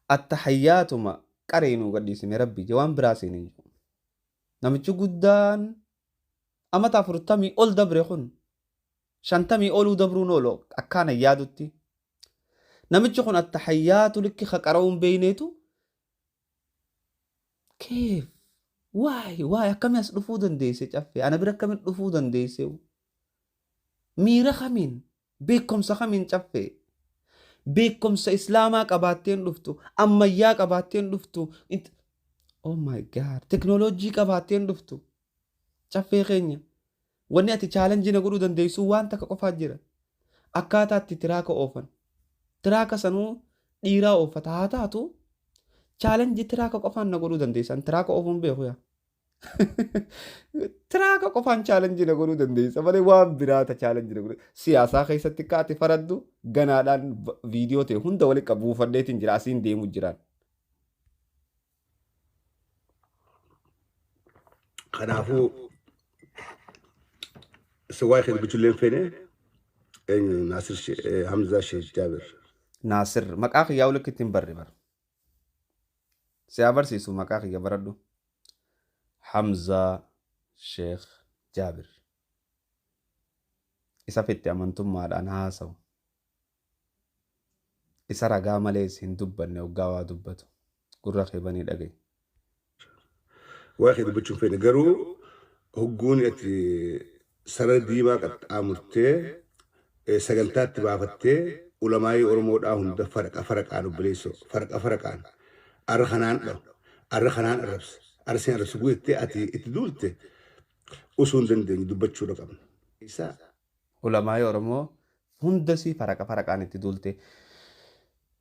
Attahayyaatuma qaree nuu gadhiisime rabbi jawaan biraa seenin jiru. Namichi guddaan amata 40 ol dabre kun 50 oluu dabruun ooloo akkaan yaadutti. Namichi kun attahayyaatu likki qara'uun beeyneetu keef waay akkami as dhufuu dandeesse caffee ana bira akkami dhufuu dandeesse miira kamiin beekumsa kamiin caffee beekumsa islaamaa qabaatteen dhuftu ammayyaa qabaatteen dhuftu oh my god teknooloojii qabaatteen dhuftu caffee keenya wanni ati chaalenjii na godhuu dandeessu waan takka qofaa jira akkaataatti tiraaka oofan tiraaka sanuu dhiiraa oofata haa taatu chaalenjii tiraaka qofaan na godhuu dandeessan tiraaka oofuun beeku yaa tiraaka qofaan chaalenjii na godhuu dandeessa malee waan biraata chaalenjii na godhuu siyaasaa keessatti kaati faraddu ganaadhaan viidiyoo ta'e hunda walitti buufadheetiin jira asiin deemu jiraan. Kanaafuu سواء خير بتشلين فينه ناصر حمزة شيخ جابر. Naasir maqaa kiyyaa walitti ittiin barre bara. Si agarsiisu maqaa kiyya baradhu. Hamzaa Sheekh Jaabir. Isa fitti amantummaadhaan haasawu. Isa ragaa malees hin dubbanne waggaa waa dubbatu. Gurra keebanii dhagaye. واحد بتشوف فين قرو هجوني أتي سر ديما قد أمرتي سجلتات تبعفتي علماء أرمود أهون ده فرق عنو بليسو فرق عن أرخنان لو أرخنان أربس أرسين أرسبوي تي أتي إتدولتي أصول دندن دبتشو رقم إسا Ulamaa Oromoo hundasii faraqa itti duulte.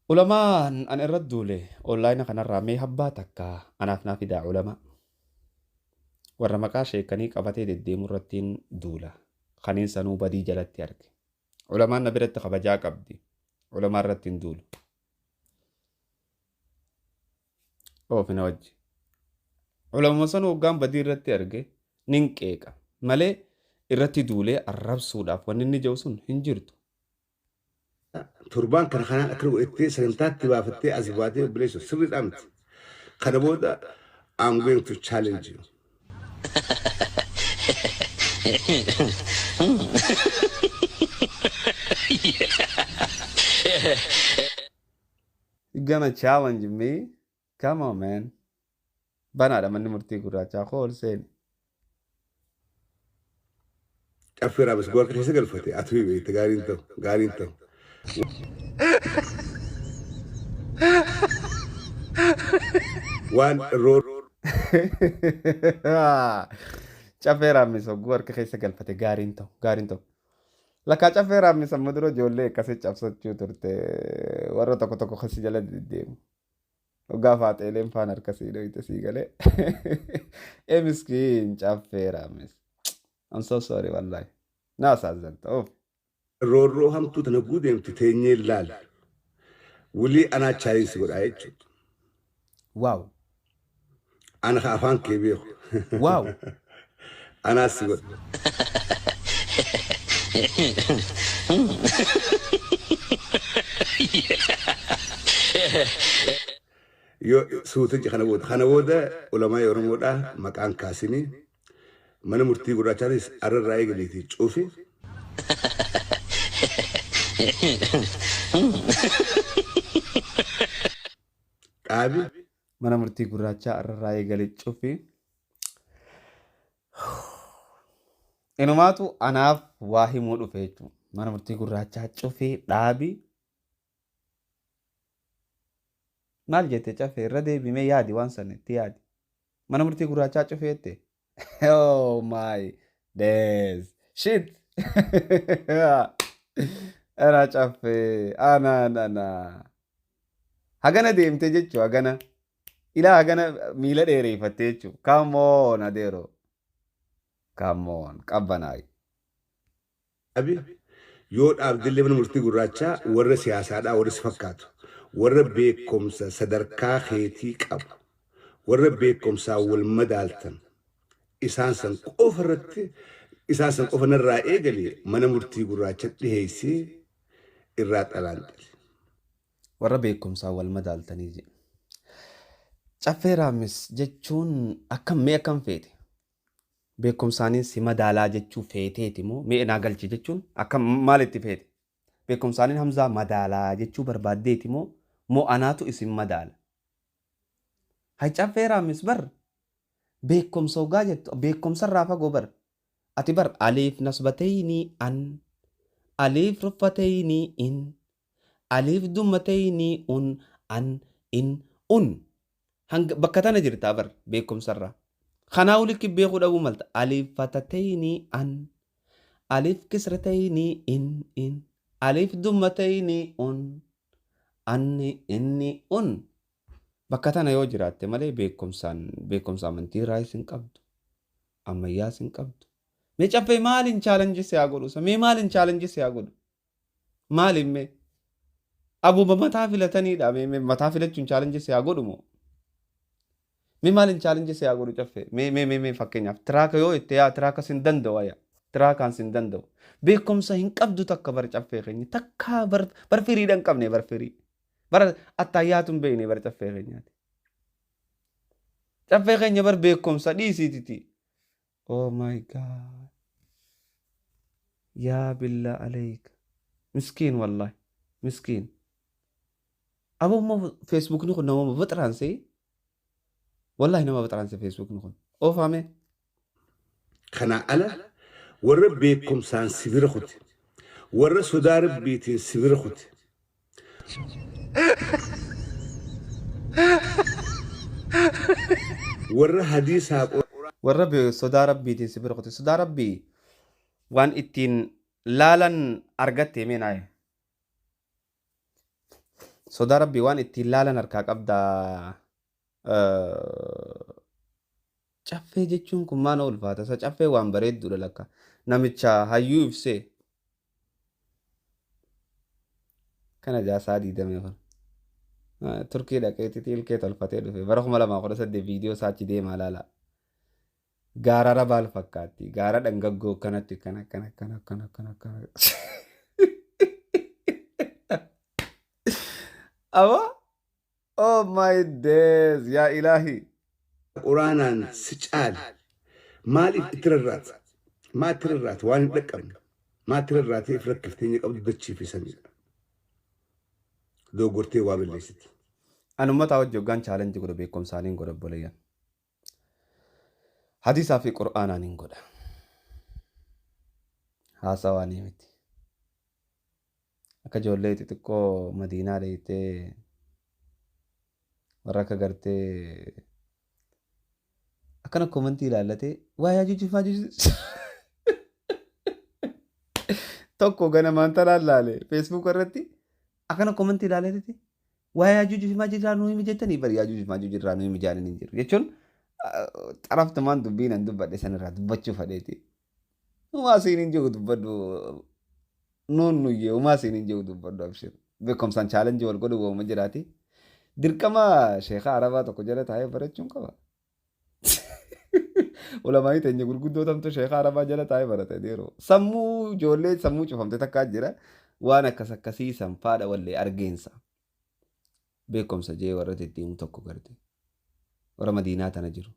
Ulamaan an irra duule onlaayina kanarraa mee habbaa takka anaaf naa fidaa ulamaa. Warra maqaa sheekanii qabatee deddeemu irrattiin duula. Kaniin sanuu badii jalatti arge. Ulamaan na biratti kabajaa qabdi. Ulamaa irratti hin duulu. Oofina wajji. Ulamaa sanuu hoggaan badii irratti arge nin qeeqa. Malee irratti duulee arrabsuudhaaf wanni inni jiru sun hin jirtu. تربان كان خنا أكره إتي سنتات تبعفتي أزباتي بليسو سرد أمت خنا بودا I'm going to challenge you. You gonna challenge me? Come on, man. Banaadha manni murtii gurraachaa kool seeni. أفكر بس قولك كيف قلفتي أتوي تقارين تو وان رور Cafee raammis hogguu harka keessa galfate gaariin ta'u. Lakkaa cafee raammis amma dura ijoollee akkasii cabsachuu turte warra tokko kasi jala deddeemu. Hoggaa faaxeeleen faan harkasii dhoyite sii galee. Miskiin cafee raammis. I'm so sorry wallahi. Naasaazanta oof. رور هم تو تنقود يوم تتيني لال ولي أنا تشايس قول عايش Waaw. أنا خافان كبير Waaw. أنا سيقول يو سوتج خنبودا علماء يرمودا مكان كاسيني من مرتي قراتاريس أرر رأي قليتي تشوفي أبي Mana murtii gurraachaa irraa eegalee cufi. Inumaatu anaaf waa himuu dhufe jechuudha. Mana murtii gurraachaa cufee dhaabi. Maal jette cafee irra deebimee yaadi waan sanitti yaadi. Mana murtii gurraachaa cufee jette. Oh my days. Shit. Ana cafee. Ana. Hagana deemte jechuudha hagana. Ilaa hagana miila dheereeffatte jechuudha. Come on adeero. Come on qabbanaay. أبي يود عبد الله من مرتي قراتشا ورا سياسة ورا سفكات ورا بيكم صدركا خيتيك أب ورا بيكم ساول مدالتن إسانسن قفرن الرأي قلي من مرتي قراتشا تهيسي إرات ألاندل Warra beekumsaa wal madaaltanii jedhu. Caffee raammis jechuun akkam feete? Beekumsaaniin si madaalaa jechuu feeteeti moo mee naa galchi jechuun akkam maalitti feete? Beekumsaaniin hamzaa madaalaa jechuu barbaaddeeti moo anaatu isin madaala? Hay caffee raammis bar beekumsa ogaa jettu beekumsarraa fagoo bar ati bar aliif nasbatayni an aliif ruffatayni in aliif dummatayni an in hanga bakka tana jirtaa bar beekumsarraa. Kanaa ulikki beekuu dhabuu malta aliif fatatayni an aliif kisratayni in aliif dummatayni anni inni bakka tana yoo jiraatte malee beekumsa amantii irraa isin qabdu ammayyaa isin qabdu. Mee caffee maalin chaalenjii si haa godhu? Mee maalin chaalenjii si haa godhu? Maalin mee? Abuma mataa filataniidha. Mee mataa filachuun chaalenjii si haa godhu moo? Mee maalin chaalenjii si haa godhu caffee? Mee fakkeenyaaf tiraaka yoo itti yaa tiraaka sin danda'u ayya. tiraa kaan sin danda'u beekumsa hin qabdu takka bar caffee keenya takka bar firiidhaan qabne bar firii bar attaayyaatu hin beekne bar caffee keenyaati caffee keenya bar beekumsa dhiisiititi oh my god yaa billaa aleyka miskiin wallahi miskiin abomma facebook ni kun nama baxraanse wallahi nama baxraanse facebook ni kun oofame kana ala warra beekumsaan sibira kuti warra sodaa rabbiitiin sibira kuti warra hadiisaa warra sodaa rabbiitiin sibira kuti sodaa rabbii waan ittiin laalan argatte meenaaye sodaa rabbii waan ittiin laalan harkaa qabdaa caffee jechuun kun maana ulfaata isa caffee waan bareedduudha lakka namicha hayyuu ibsee kana jaasaa diidamee kun turkii dhaqeetti ilkee tolfatee dhufe bara 2018 viidiyoo saachi deemaa laala gaara rabaal fakkaatti gaara dhangaggoo kanatti kana awa oh my days yaa ilaahi quraanaan si caali maaliif itirarraat waan hin dhaqqabne maa itirarraatee if rakkifteenya qabdu dachiifisanidha dogoggortee waa balleessiti an ummataa wajji hoggaan chaalenji godha beekumsaaniin godha obboleeyyan hadiisaa fi qur'aanaaniin godha haasawaanii miti akka ijoollee xixiqqoo madiinaa dheeytee warra akka gartee akkana komantii ilaallatee waa yaajuujiif tokko ganamaan tanaan laale feesbuuk irratti akkana komantii ilaallatee waa yaajuujiif maajuujirraa nuyi mijettanii bari yaajuujiif maajuujirraa nuyi mijaanin hin jiru jechuun xaraftumaan dubbiin an dubbadhe sanirraa dubbachuu fadheeti umaa siin hin jiru dubbadhu nuun nuyyee umaa siin hin jiru dubbadhu abshir beekumsaan chaalenjii wal godhu wooma jiraati dirqama sheekaa arabaa tokko jala taa'ee barachuun qaba ulamaanii teenya gurguddootamtu sheekaa arabaa jala taa'ee barate deeroo sammuu ijoollee sammuu cufamte takkaa jira waan akkas akkasii sanfaadha wallee argeensa beekumsa jee warra deddeemu tokko garte warra madiinaa tana jiru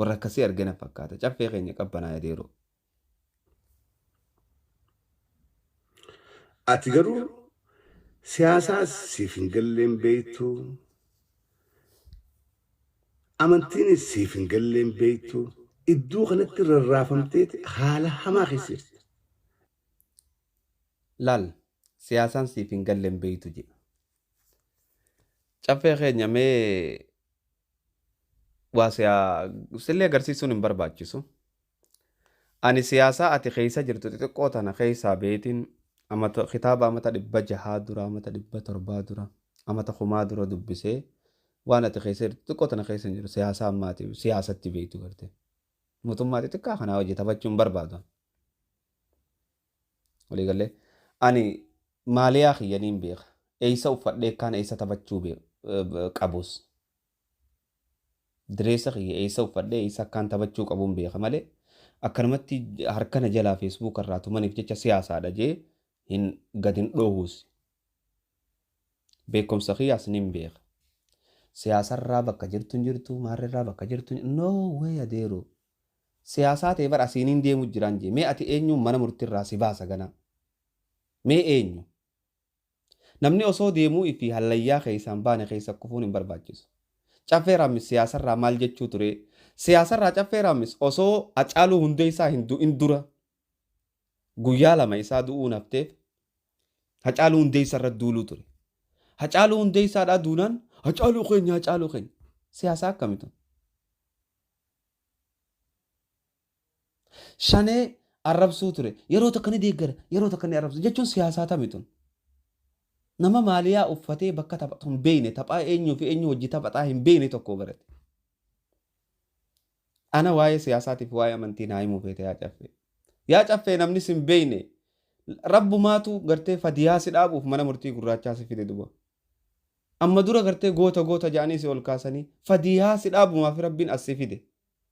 warra akkasii argina fakkaata caffee keenya qabbanaa deeroo ati garuu siyaasaas siif hin galleen beektu amantiinis siif hin galleen beektu iddoo kanatti rarraafamteeti haala hamaa keessatti laal siyaasaan siif hin galleen beektu jedha caffee keenya mee waa sillee agarsiisuun hin barbaachisu ani siyaasaa ati keessa jirtu xixiqqoo tana keessaa beetiin amata kitaaba amata 600 dura amata 700 dura amata 1000 dura dubbisee waan ati keessa jirtu xixiqqoo tana keessa jiru siyaasaa ammaati siyaasatti beektu garte mootummaa xixiqqaa kanaa hojii taphachuun barbaadu walii galee ani maaliyaa kiyyaniin beeka eeysa uffadhee kaan eeysa taphachuu qabus direessa kiyya eeysa uffadhee eeysa kaan taphachuu qabuun beeka malee akkanumatti harkana jalaa feesbuuk irraa tumaniif jecha siyaasaadha jee hin gadin dhoowwus beekumsa kiyyaas nin beeka siyaasarraa bakka jirtu maarrirraa bakka jirtu no way adeero siyaasaa ta'e bara asiiniin deemu jiraan jee mee ati eenyuun mana murtiirraa si baasa ganaa mee eenyu namni osoo deemuu fi hallayyaa keessaan baane keessa kufuun hin barbaachisu caffee raammis siyaasarraa maal jechuu ture siyaasarraa caffee raammis osoo Hacaaluu Hundeessaa hin du'in dura guyyaa 2 isaa du'uu nafteef Hacaaluu Hundeessarra duuluu ture Hacaaluu Hundeessaadhaa duunaan Hacaaluu keenya siyaasaa akkamitu shanee arrabsuu ture yeroo tokko ni deeggara yeroo tokko ni arrabsu jechuun siyaasaa tamitu nama maaliyaa uffatee bakka taphatu hin beekne taphaa eenyuu fi eenyu hojii taphataa hin beekne tokko barate ana waa'ee siyaasaatiif waa'ee amantii naa himuu feete yaa caffee namni sin beekne rabbumaatu gartee fadiyaa si dhaabuuf mana murtii gurraachaa si fide duba amma dura gartee goota jedhanii si ol kaasanii fadiyaa si dhaabumaaf rabbiin as si fide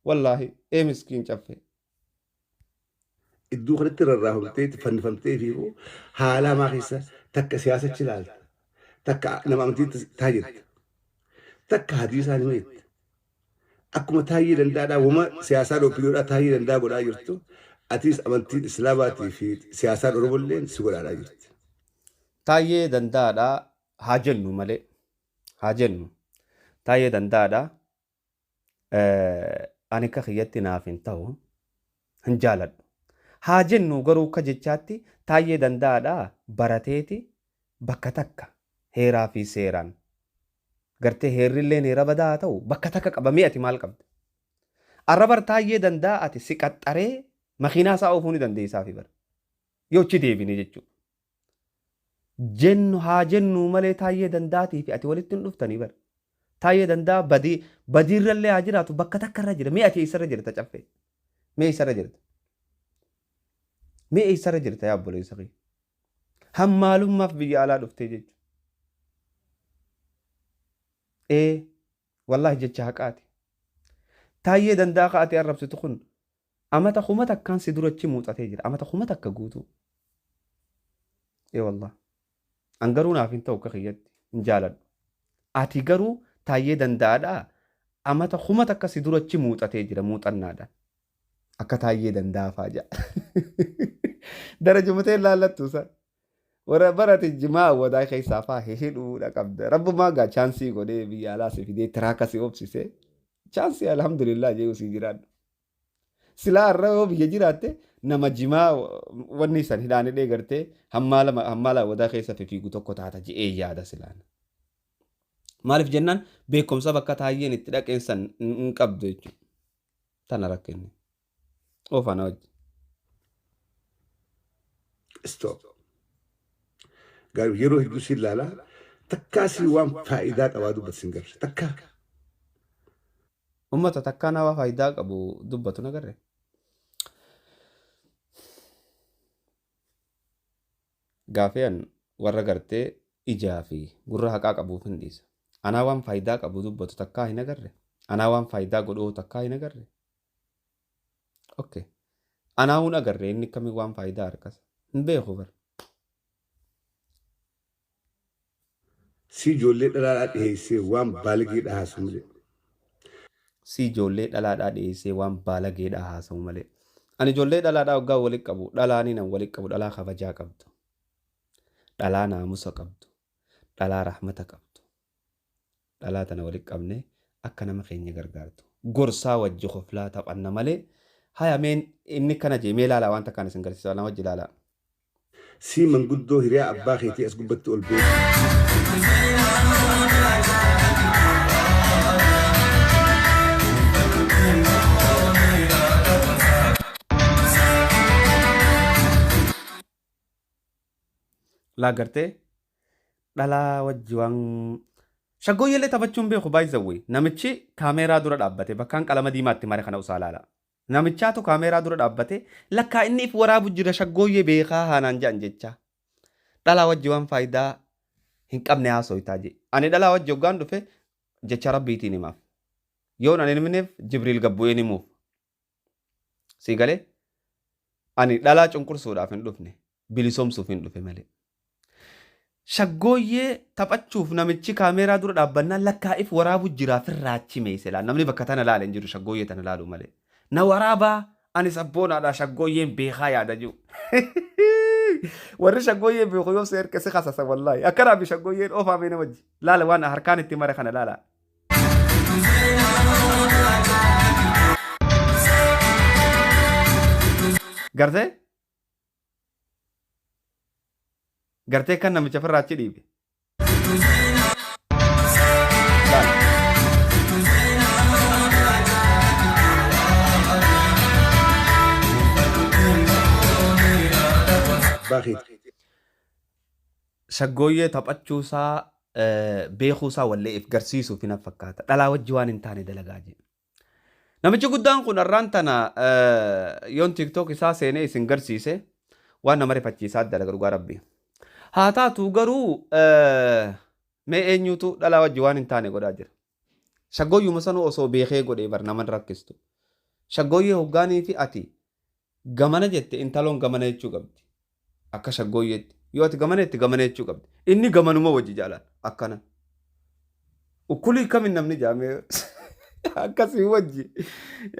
wallaahi miskiin caffee iddoo kanatti rarraafamtee fannifamtee fi haala hamaa keessa takka siyaasa chilaalta takka nama amantii taajirta takka hadiisaa nima jette akkuma taayee danda'aadhaa wama siyaasaa dhoophiyoodhaa taayee danda'a godhaa jirtu atis amantiin islaamaatii fi siyaasaan oromoolleen si godhaadhaa jirti. Taayee danda'aadhaa haa jennu malee haa jennu taayee danda'aadhaa ani akka kiyyatti naaf hin ta'u hin jaaladhu. Haa jennu garuu akka jechaatti taayee danda'aadhaa barateeti bakka takka heeraa fi seeraan gartee heerrilleen heera badaa haa ta'u bakka takka qabamee ati maal qabda? Arrabar taayee danda'a ati si qaxxaree makiinaa isaa oofuu ni dandeessaa fi bara yoo achi deebine jechuudha. Jennu haa jennu malee taayee danda'atii fi ati walitti hin dhuftanii bara. Taayee danda'a badiirrallee haa jiraatu bakka takka irra jira. Mee ati eessarra jirta caffee? Mee eessarra jirta? Mee eessarra jirta yaa obboleessa kee? Hammaalummaaf biyya alaa dhuftee jechuudha. Wallaahi jecha haqaati. Taayee danda'a ka ati arrabsitu kun amata kuma takkaan si durachi muuxatee jira. Amata kuma takka guutuu. Wallah. An garuu naaf hin ta'u akka kiyyatti hin jaaladhu. Ati garuu taayee danda'aadhaa amata kuma takka si durachi muuxatee jira muuxannaadhaan. Akka taayee danda'afaa jira. Darajumtee laallattu isaa. Warra barate jimaa wadaa keessaa faa hidhuudha qabda. Rabbumaa gaa chaansii godhee biyya alaa si fidee tiraaka si obsisee. Chaansii alhamdulillah jee usii jiraadhu. Silaa irra yoo biyya jiraatte nama jimaa wanni san hidhaanidhee gartee hammaala wadaa keessa fiigu tokko taata je'ee yaada silaan. Maaliif jennaan beekumsa bakka taayeen itti dhaqeensan hin qabdu jechuudha. Tana rakkinni. Oofana wajji. Stop. Garuu yeroo hedduu si ilaalaa takkaasii waan faayidaa qabaa dubbatu sin garre takkaa. Uummata takkaa nama faayidaa qabu dubbatu nagarre. Gaafeen warra gartee ijaa fi gurra haqaa qabuuf hin dhiisa. Anaa waan faayidaa qabu dubbatu takkaa hin agarre. Anaa waan faayidaa godhuu takkaa hin agarre. Okay. Anaa hun agarre inni kamiin waan faayidaa harkas. Hin beeku bara. Si ijoollee dhalaadhaa dhiyeessee waan baalageedhaa haasa'u malee. Si ijoollee dhalaadhaa dhiyeessee waan baalageedhaa haasa'u malee. Ani ijoollee dhalaadhaa waggaa walitti qabu. Dhalaanii nan walitti qabu. Dhalaa kabajaa qabdu. Dhalaa naamusa qabdu. Dhalaa rahmata qabdu. Dhalaa tana walitti qabne akka nama keenya gargaartu. Gorsaa wajji qoflaa taphanna malee. Haya meen inni kana jee mee ilaalaa waan takkaan isin garsiisa lama wajji ilaalaa. Si manguddoo hiriyaa abbaa keetii as gubbatti ol beeku. Laa gartee dhalaa wajji waan shaggooyyellee taphachuun beeku baay'isawwee namichi kaameeraa dura dhaabbate bakkaan qalama diimaatti mare kana usaa laala. Namichaatu kaameeraa dura dhaabbate lakkaa inni if waraabu jira shaggooyyee beekaa haanaan jedhan jecha. Dhalaa wajji waan faayidaa hin qabne haasoitaa je. Ani dhalaa wajji hoggaan dhufe jecha rabbiitiin himaaf. Yoon ani himneef Jibriil gabbu'een himuuf. Sii galee ani dhalaa cunqursuudhaaf hin dhufne bilisoomsuuf hin dhufe malee. Shaggooyyee taphachuuf namichi kaameeraa dura dhaabbannaan lakkaa if waraabu jira firraachi meesee laal. Namni bakka tana laala hin jiru shaggooyyee tana laaluu malee. Na waraabaa ani sabboonaadhaa shaggooyyeen beekaa yaada jiru. Warri shaggooyyeen beeku yoo si erga si kasasa wallaahi. Akkanaa fi shaggooyyeen oofaa mee nama wajji. Laala waan harkaan itti mare kana laala. Gartee? Gartee kan namicha firraachi dhiibe. Shaggooyyee taphachuusaa beekuusaa wallee if garsiisuuf hin fakkaata. Dhalaa wajji waan hin taane dalagaa jira. Namichi guddaan kun har'aan tana yoon TikTok isaa seenee isin garsiise waan nama rifachiisaa dalaga dhugaa rabbii. Haa taatu garuu mee eenyutu dhalaa wajji waan hin taane godhaa jira. Shaggooyyuma sanuu osoo beekee godhee bar nama rakkistu. Shaggooyyee hoggaanii fi ati Gamana jette intaloon gamana jechuu qabdi. Akka shaggooyyeetti. Yoo ati gamana jette gamana jechuu qabdi. Inni gamanuma wajji jaalan akkana. Ukkulii kamin namni jaamee akkasii wajji.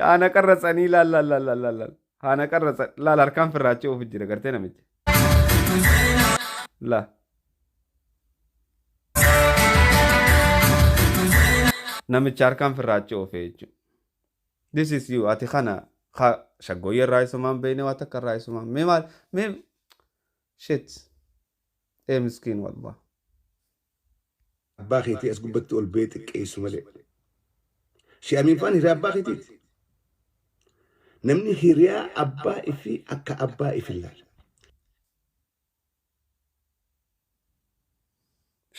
Haana qarratsanii laal. Haana qarratsan laal harkaan firraachee ofi jira gartee namichi. La. Namicha harkaan firraachee ofee jechuudha. This is you. Ati kana shaggooyyee irraa isumaan beekne waa takka irraa isumaan. Mee maal? Mee shit. Miskiin wallah. Abbaa keetii as gubbatti ol bee xiqqeessu malee. Shee amiin faan hiriyaa abbaa keetiiti. Namni hiriyaa abbaa ifi akka abbaa ifi ilaala.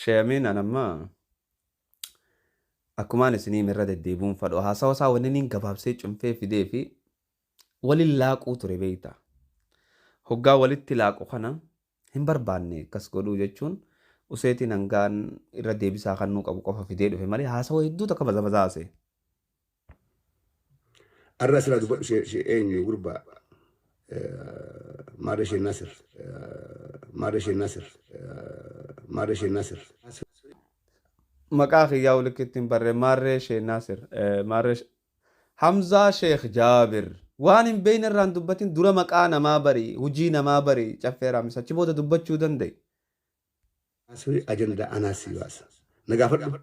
Shee amiin anammaa akkumaan isiniin irra deddeebi'uun fadhu haasawa isaa wanni gabaabsee cunfee fidee fi waliin laaquu ture beektaa. Hoggaa walitti laaqu kana hin barbaanne akkas godhuu jechuun useetiin hangaan irra deebisaa kan nuu qabu qofa fidee dhufe malee haasawa hedduu takka bazabazaase. Arra asirraa dubbadhu eenyu gurbaa maarree ishee Nasir. Maqaa kiyyaa walitti hin barree maarree ishee Nasir. Hamzaa Sheekh Jaabir. Waan hin beekne irraan dubbatin dura maqaa namaa bari hujii namaa bari caffee raammis achi booda dubbachuu danda'e. Asirri ajandaa anaasii baasa. Na gaafadhu.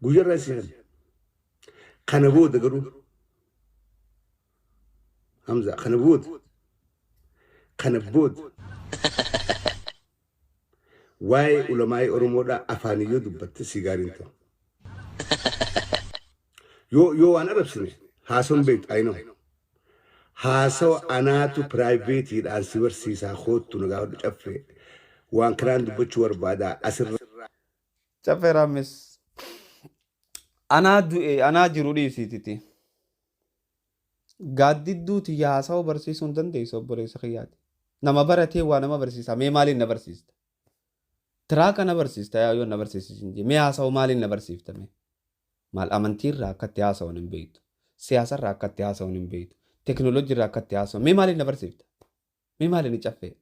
Guyyarraa isii kana booda garuu Hamza kana booda waa'ee ulamaa'ee Oromoodhaa afaaniyyoo dubbatte si gaariin ta'u. Yoo waan arrabsine haasawan beektu ayinoo. Haasawa anaatu piraayiveetiidhaan si barsiisaa hoottu na gaafadhu caffee. Waan kanaan dubbachuu barbaadaa asirra. Caffee raammis. Anaa du'e anaa jiru dhiisiititi. Gaaddidduuti haasawa barsiisuu hin dandeessu obboleessa kiyyaati. Nama baratee waa nama barsiisa. Mee maaliin na barsiista? Tiraaka na barsiista yoo na barsiisin jee. Mee haasawa maaliin na barsiiftame? Maal amantiirraa akkatti haasawan hin beektu. Siyaasarraa akkatti haasawan hin beektu. Teknooloojiirraa akkatti haasawan. Mee maaliin na barsiifta? Mee maaliin caffee?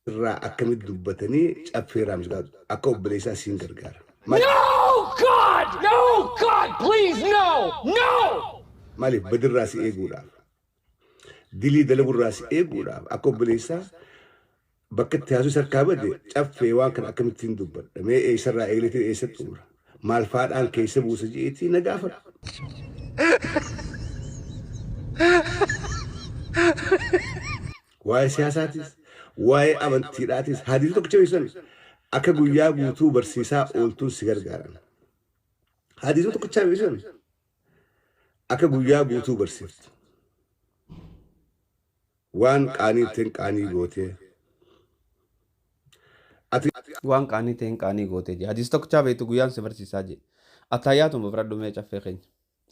Irraa akkamitti dubbatanii caffee raammis akka obboleessaa siin gargaara. No, God, please, no! Maaliif badirraa si eeguudhaaf dilii dalaguurraa si eeguudhaaf akka obboleessaa bakka itti haasuu sarkaa bade caffee waan kana akkamittiin dubbadha mee eessarraa eegletee eessatti umra maal faadhaan keessa buusa jeetii na gaafadha. Waa'ee siyaasaatis waa'ee amantiidhaatis hadiisa tokkicha beeksan akka guyyaa guutuu barsiisaa ooltuun si gargaaran. Hadiisa tokkicha beeksan akka guyyaa guutuu barsiiftu. Waan qaanii ta'een qaanii gootee. Waan qaanii ta'een qaanii gootee jee. Hadiisa tokkicha beektu guyyaan si barsiisaa jee. Attahayyaatu baradhu mee caffee keenya.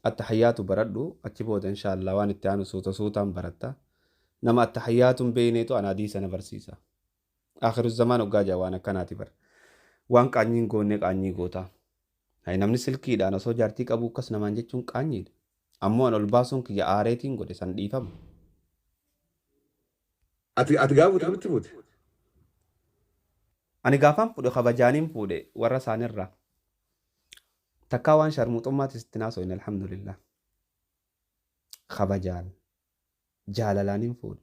Attahayyaatu baradhu achi booda inshaallah waan itti aanu suutaan baratta. Nama attahayyaatuun beeyneetu ana hadiisa na barsiisa. Akhiru zamaan hoggaa jaa waan akkanaati bara. Waan qaanyiin goonee qaanyii gootaa. Namni silkiidhaan osoo jaartii qabu akkas namaan jechuun qaanyiidha. Ammoo an ol baasuun kiyya aareetiin godhe san dhiifama. Ati gaafa kamitti fuute? Ani gaafaan fuudhe kabajaaniin fuudhe warra isaanirraa. Takkaa waan sharmuuxummaatis itti naasoin alhamdulillah. Kabajaan jaalalaaniin fuudhe.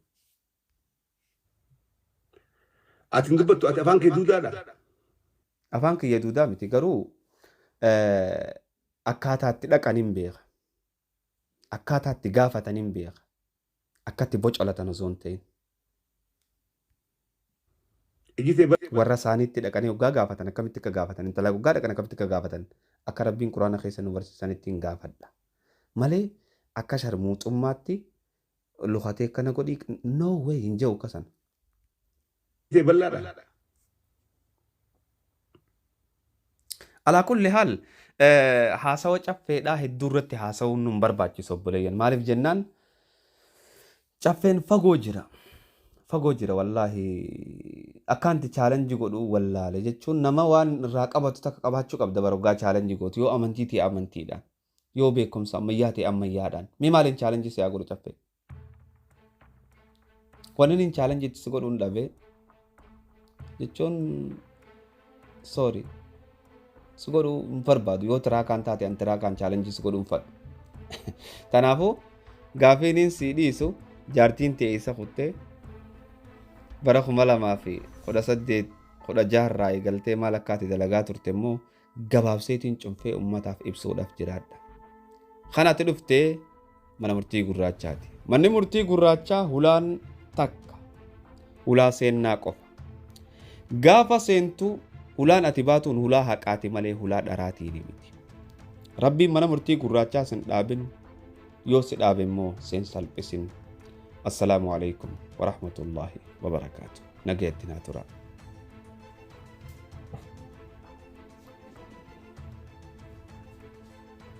Ati hin dubbattu ati afaan kee duudaadha? Afaan kiyya duudaa miti garuu akkaataatti dhaqaniin beeka. Akkaataatti gaafataniin beeka. Akkatti bocolatan osoo hin ta'in. Warra isaaniitti dhaqanii hoggaa gaafatan akkamitti akka gaafatan intala hoggaa dhaqan akkamitti akka gaafatan akka rabbiin quraana keessa nu barsiisanitti hin gaafadha. Malee akka sharmuuxummaatti lukatee akkana godhii no way hin jiru akkasan. Alaa kulli haal haasawa caffeedhaa hedduu irratti haasawuun nun barbaachisu obboleeyyan. Maaliif jennaan caffeen fagoo jira. Fagoo jira wallaahi akkaanti chaalenjii godhuu wallaale jechuun nama waan irraa qabatu takka qabaachuu qabda baroggaa chaalenjii gootu yoo amantii ta'e amantiidhaan yoo beekumsa ammayyaa ta'e ammayyaadhaan mee maaliin chaalenjii si haa godhu caffee wanni hin chaalenjii itti si godhuun dhabe jechuun sorry si godhuu hin barbaadu yoo tiraakaan taate an tiraakaan chaalenjii si godhuun fadhu kanaafuu gaafiiniin si dhiisu jaartiin ta'e isa kuttee bara 2018 irraa eegaltee maal akkaati dalagaa turte immoo gabaabseetiin cunfee ummataaf ibsuudhaaf jiraadha. Kanatti dhuftee mana murtii gurraachaati. Manni murtii gurraachaa hulaan takka hulaa seennaa qofa. Gaafa seentu hulaan ati baatuun hulaa haqaati malee hulaa dharaatii miti. Rabbiin mana murtii gurraachaa sin dhaabin yoo si dhaabe immoo seen salphisin. Assalaamu alaikum wa rahmatullahi wa barakaatuh. Nagayatti naa tura.